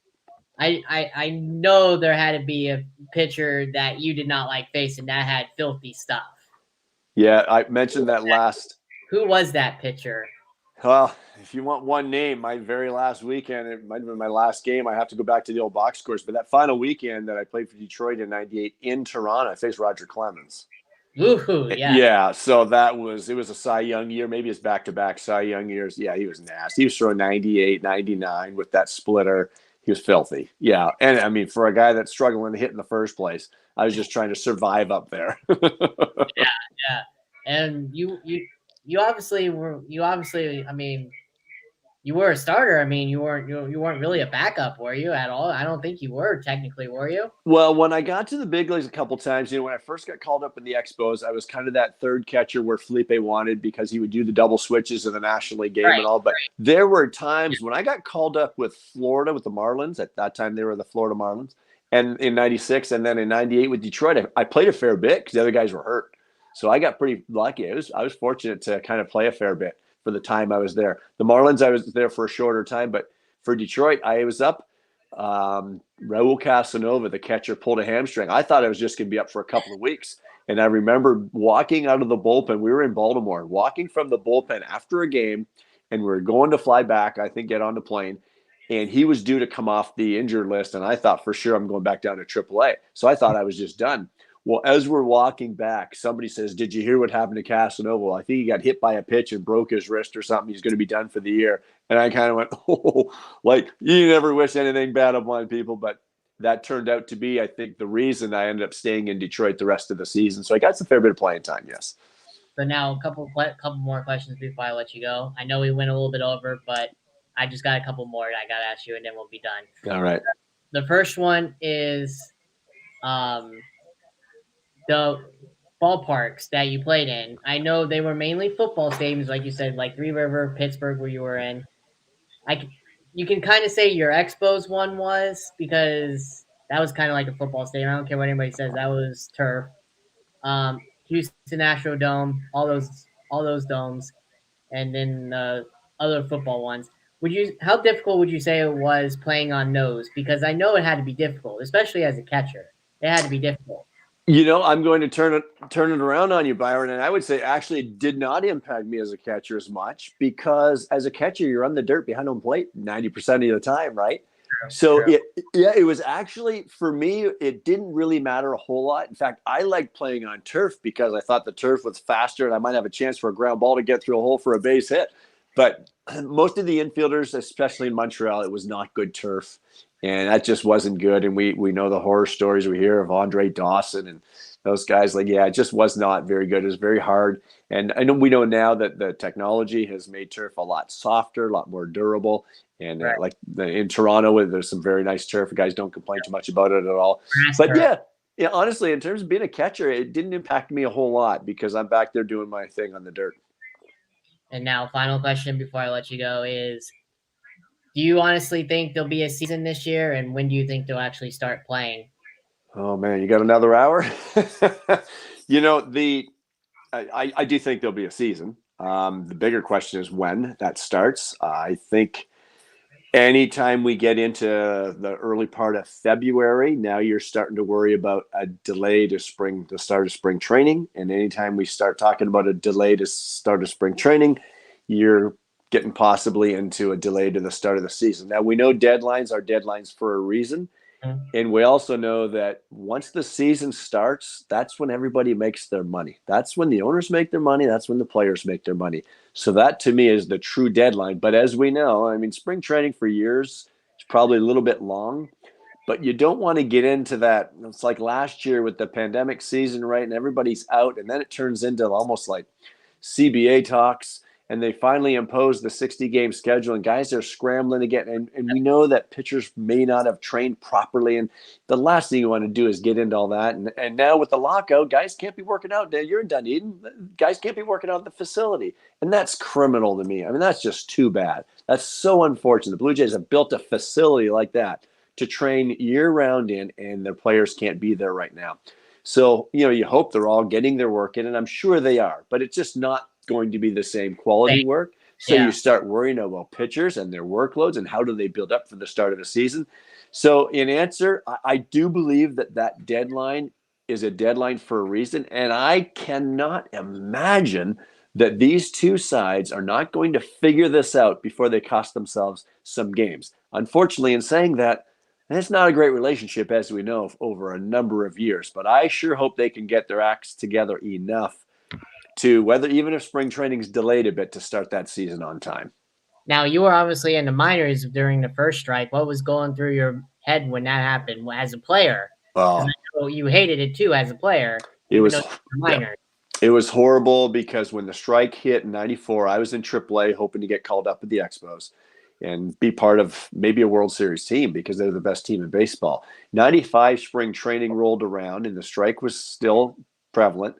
I know there had to be a pitcher that you did not like facing that had filthy stuff. Yeah, I mentioned that last. Who was that pitcher? Well, if you want one name, my very last weekend, it might have been my last game. I have to go back to the old box scores. But that final weekend that I played for Detroit in '98 in Toronto, I faced Roger Clemens. Woohoo, yeah. Yeah, so it was a Cy Young year, maybe it's back-to-back Cy Young years. Yeah, he was nasty. He was throwing 98, 99 with that splitter. He was filthy. Yeah, and I mean, for a guy that's struggling to hit in the first place, I was just trying to survive up there. Yeah. And you obviously I mean, you were a starter. I mean, you weren't really a backup, were you, at all? I don't think you were technically, were you? Well, when I got to the big leagues a couple times, when I first got called up in the Expos, I was kind of that third catcher where Felipe wanted because he would do the double switches in the National League game and all. But there were times when I got called up with Florida, with the Marlins. At that time, they were the Florida Marlins. And in '96 and then in '98 with Detroit, I played a fair bit because the other guys were hurt. So I got pretty lucky. I was fortunate to kind of play a fair bit for the time I was there. The Marlins, I was there for a shorter time. But for Detroit, I was up. Raul Casanova, the catcher, pulled a hamstring. I thought I was just going to be up for a couple of weeks. And I remember walking out of the bullpen. We were in Baltimore, walking from the bullpen after a game, and we were going to fly back, I think, get on the plane. And he was due to come off the injured list. And I thought for sure I'm going back down to AAA. So I thought I was just done. Well, as we're walking back, somebody says, "Did you hear what happened to Casanova?" Well, I think he got hit by a pitch and broke his wrist or something. He's going to be done for the year. And I kind of went, "Oh, like you never wish anything bad upon people." But that turned out to be, I think, the reason I ended up staying in Detroit the rest of the season. So I got some fair bit of playing time, yes. So now a couple more questions before I let you go. I know we went a little bit over, but I just got a couple more I got to ask you, and then we'll be done. All right. The first one is the ballparks that you played in. I know they were mainly football stadiums, like you said, like Three River, Pittsburgh, where you were in. You can kind of say your Expos one was because that was kind of like a football stadium. I don't care what anybody says, that was turf. Houston Astrodome, all those domes, and then other football ones. How difficult would you say it was playing on those? Because I know it had to be difficult, especially as a catcher. It had to be difficult. I'm going to turn it around on you, Byron, and I would say actually it did not impact me as a catcher as much because as a catcher, you're on the dirt behind home plate 90% of the time, right? So it was actually for me, it didn't really matter a whole lot. In fact, I liked playing on turf because I thought the turf was faster and I might have a chance for a ground ball to get through a hole for a base hit. But most of the infielders, especially in Montreal, it was not good turf. And that just wasn't good. And we know the horror stories we hear of Andre Dawson and those guys. Like, yeah, it just was not very good. It was very hard. And I know we know now that the technology has made turf a lot softer, a lot more durable. And right. in Toronto, there's some very nice turf. Guys don't complain too much about it at all. But yeah, honestly, in terms of being a catcher, it didn't impact me a whole lot because I'm back there doing my thing on the dirt. And now, final question before I let you go is, do you honestly think there'll be a season this year? And when do you think they'll actually start playing? Oh, man, you got another hour? I do think there'll be a season. The bigger question is when that starts. I think anytime we get into the early part of February, now you're starting to worry about a delay to the start of spring training. And anytime we start talking about a delay to start of spring training, you're getting possibly into a delay to the start of the season. Now, we know deadlines are deadlines for a reason. And we also know that once the season starts, that's when everybody makes their money. That's when the owners make their money. That's when the players make their money. So that to me is the true deadline. But as we know, I mean, spring training for years is probably a little bit long, but you don't want to get into that. It's like last year with the pandemic season, right? And everybody's out. And then it turns into almost like CBA talks. And they finally imposed the 60-game schedule, and guys are scrambling again. And we know that pitchers may not have trained properly. And the last thing you want to do is get into all that. And now with the lockout, guys can't be working out. You're in Dunedin. Guys can't be working out at the facility. And that's criminal to me. I mean, that's just too bad. That's so unfortunate. The Blue Jays have built a facility like that to train year-round in, and their players can't be there right now. So, you hope they're all getting their work in, and I'm sure they are. But it's just not going to be the same quality work. So you start worrying about pitchers and their workloads and how do they build up for the start of the season. So in answer, I do believe that deadline is a deadline for a reason. And I cannot imagine that these two sides are not going to figure this out before they cost themselves some games. Unfortunately, in saying that, it's not a great relationship, as we know, over a number of years. But I sure hope they can get their acts together enough to even if spring training is delayed a bit, to start that season on time. Now, you were obviously in the minors during the first strike. What was going through your head when that happened as a player? Because I know you hated it too as a player. It was horrible because when the strike hit in '94, I was in AAA hoping to get called up at the Expos and be part of maybe a World Series team because they're the best team in baseball. '95 spring training rolled around and the strike was still prevalent.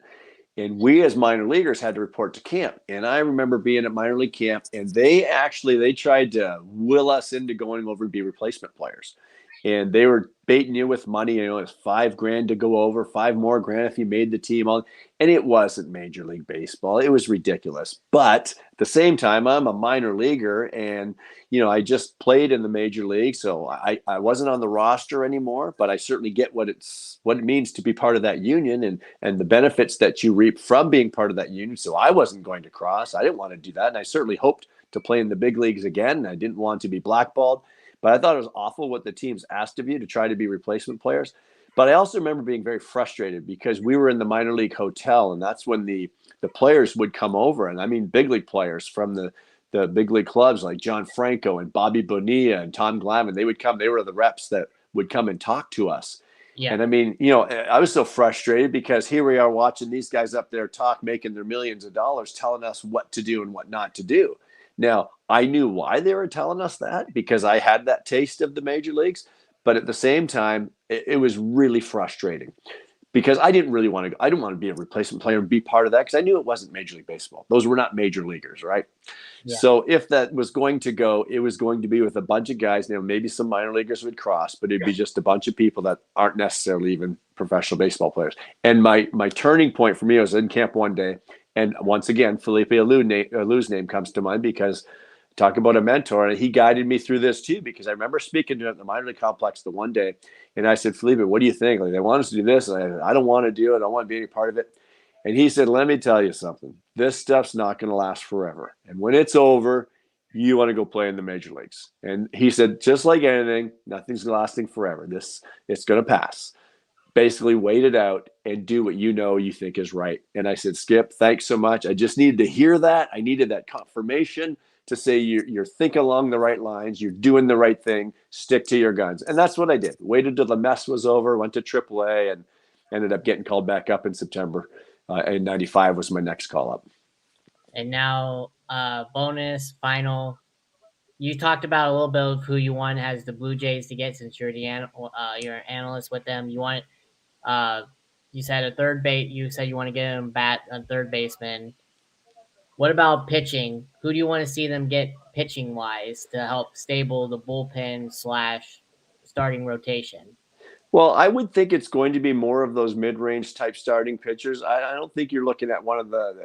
And we as minor leaguers had to report to camp. And I remember being at minor league camp, and they tried to will us into going over and be replacement players. and they were baiting you with money. It's $5,000 to go over, five more grand if you made the team. And it wasn't Major League Baseball. It was ridiculous. But at the same time, I'm a minor leaguer, and I just played in the major league, so I wasn't on the roster anymore. But I certainly get what it means to be part of that union, and the benefits that you reap from being part of that union. So I wasn't going to cross. I didn't want to do that, and I certainly hoped to play in the big leagues again. I didn't want to be blackballed. But I thought it was awful what the teams asked of you to try to be replacement players. But I also remember being very frustrated because we were in the minor league hotel, and that's when the players would come over. And I mean, big league players from the big league clubs like John Franco and Bobby Bonilla and Tom Glavine. They would come. They were the reps that would come and talk to us. Yeah. And I mean, I was so frustrated because here we are watching these guys up there talk, making their millions of dollars, telling us what to do and what not to do. Now, I knew why they were telling us that because I had that taste of the major leagues. But at the same time, it was really frustrating because I didn't really want to. I didn't want to be a replacement player and be part of that because I knew it wasn't Major League Baseball. Those were not major leaguers, right? Yeah. So if that was going to go, it was going to be with a bunch of guys. Maybe some minor leaguers would cross, but it'd be just a bunch of people that aren't necessarily even professional baseball players. And my turning point for me was in camp one day, and once again, Felipe Alou's name comes to mind because talk about a mentor, and he guided me through this too. Because I remember speaking to him at the minor league complex the one day, and I said, Felipe, what do you think? Like, they want us to do this, and I don't want to do it. I don't want to be any part of it. And he said, let me tell you something. This stuff's not going to last forever. And when it's over, you want to go play in the major leagues. And he said, just like anything, nothing's lasting forever. It's going to pass. Basically, wait it out and do what you think is right. And I said, Skip, thanks so much. I just needed to hear that. I needed that confirmation to say you're thinking along the right lines. You're doing the right thing. Stick to your guns. And that's what I did. Waited till the mess was over, went to AAA, and ended up getting called back up in September. And 95 was my next call up. And now, bonus, final. You talked about a little bit of who you want as the Blue Jays to get since you're you're an analyst with them. You want, you said a third base. You said you want to get them a third baseman. What about pitching? Who do you want to see them get pitching wise to help stable the bullpen / starting rotation? Well, I would think it's going to be more of those mid-range type starting pitchers. I don't think you're looking at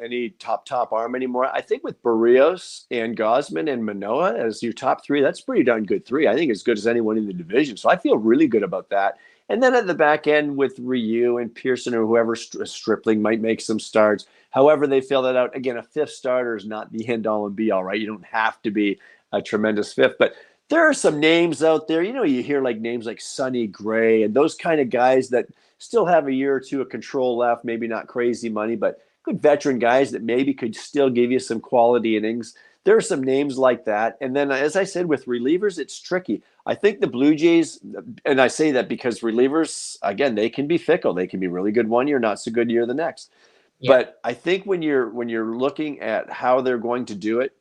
any top arm anymore. I think with Barrios and Gosman and Manoah as your top three, that's pretty darn good three. I think as good as anyone in the division. So I feel really good about that. And then at the back end with Ryu and Pearson or whoever, Stripling might make some starts. However they fill that out. Again, a fifth starter is not the end-all and be-all, right? You don't have to be a tremendous fifth. But there are some names out there, you hear like names like Sonny Gray and those kind of guys that still have a year or two of control left, maybe not crazy money, but good veteran guys that maybe could still give you some quality innings. There are some names like that. And then, as I said, with relievers, it's tricky. I think the Blue Jays, and I say that because relievers, again, they can be fickle. They can be really good one year, not so good year the next. Yeah. But I think when you're looking at how they're going to do it,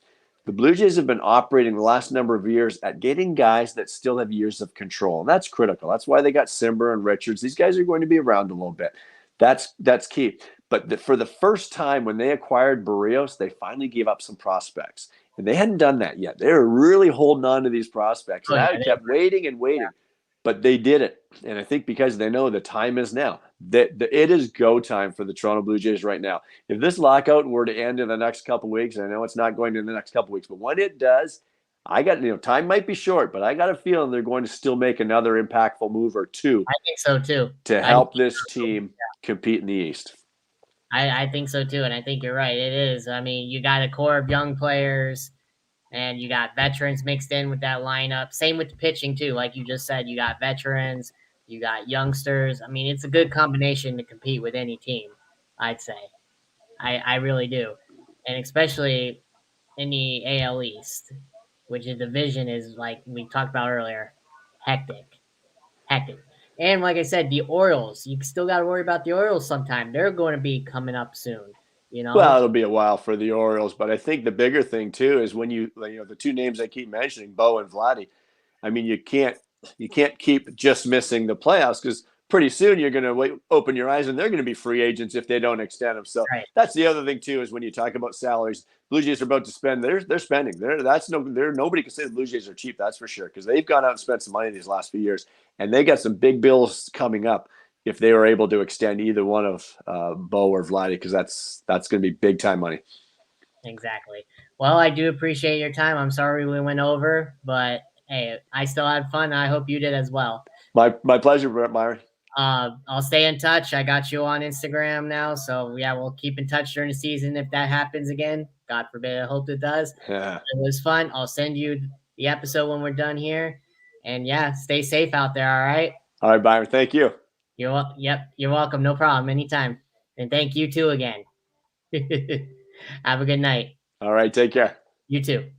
the Blue Jays have been operating the last number of years at getting guys that still have years of control. And that's critical. That's why they got Simber and Richards. These guys are going to be around a little bit. That's key. But for the first time when they acquired Barrios, they finally gave up some prospects. And they hadn't done that yet. They were really holding on to these prospects. And I kept waiting and waiting. Yeah. But they did it. And I think because they know the time is now. It is go time for the Toronto Blue Jays right now. If this lockout were to end in the next couple of weeks, and I know it's not going to in the next couple of weeks, but when it does, I got, time might be short, but I got a feeling they're going to still make another impactful move or two. I think so too. To help this team compete in the East. I think so too. And I think you're right. It is. I mean, you got a core of young players and you got veterans mixed in with that lineup. Same with the pitching too. Like you just said, you got veterans, you got youngsters. I mean, it's a good combination to compete with any team, I'd say. I really do. And especially in the AL East, which the division is, like we talked about earlier, hectic. And like I said, the Orioles, you still got to worry about the Orioles sometime. They're going to be coming up soon. Well, it'll be a while for the Orioles, but I think the bigger thing too is when the two names I keep mentioning, Bo and Vladdy. I mean, you can't keep just missing the playoffs because pretty soon you're going to open your eyes and they're going to be free agents if they don't extend them. So Right. that's the other thing too, is when you talk about salaries, Blue Jays are about to spend. They're spending. Nobody can say the Blue Jays are cheap. That's for sure, because they've gone out and spent some money these last few years, and they got some big bills coming up if they were able to extend either one of Bo or Vladdy, because that's going to be big time money. Exactly. Well, I do appreciate your time. I'm sorry we went over, but hey, I still had fun. I hope you did as well. My pleasure, Brett Myron. I'll stay in touch. I got you on Instagram now, so yeah, we'll keep in touch during the season if that happens again. God forbid. I hope it does. Yeah. It was fun. I'll send you the episode when we're done here, and yeah, stay safe out there. All right. All right, Byron. Thank you. Yep. You're welcome. No problem. Anytime. And thank you too again. Have a good night. All right. Take care. You too.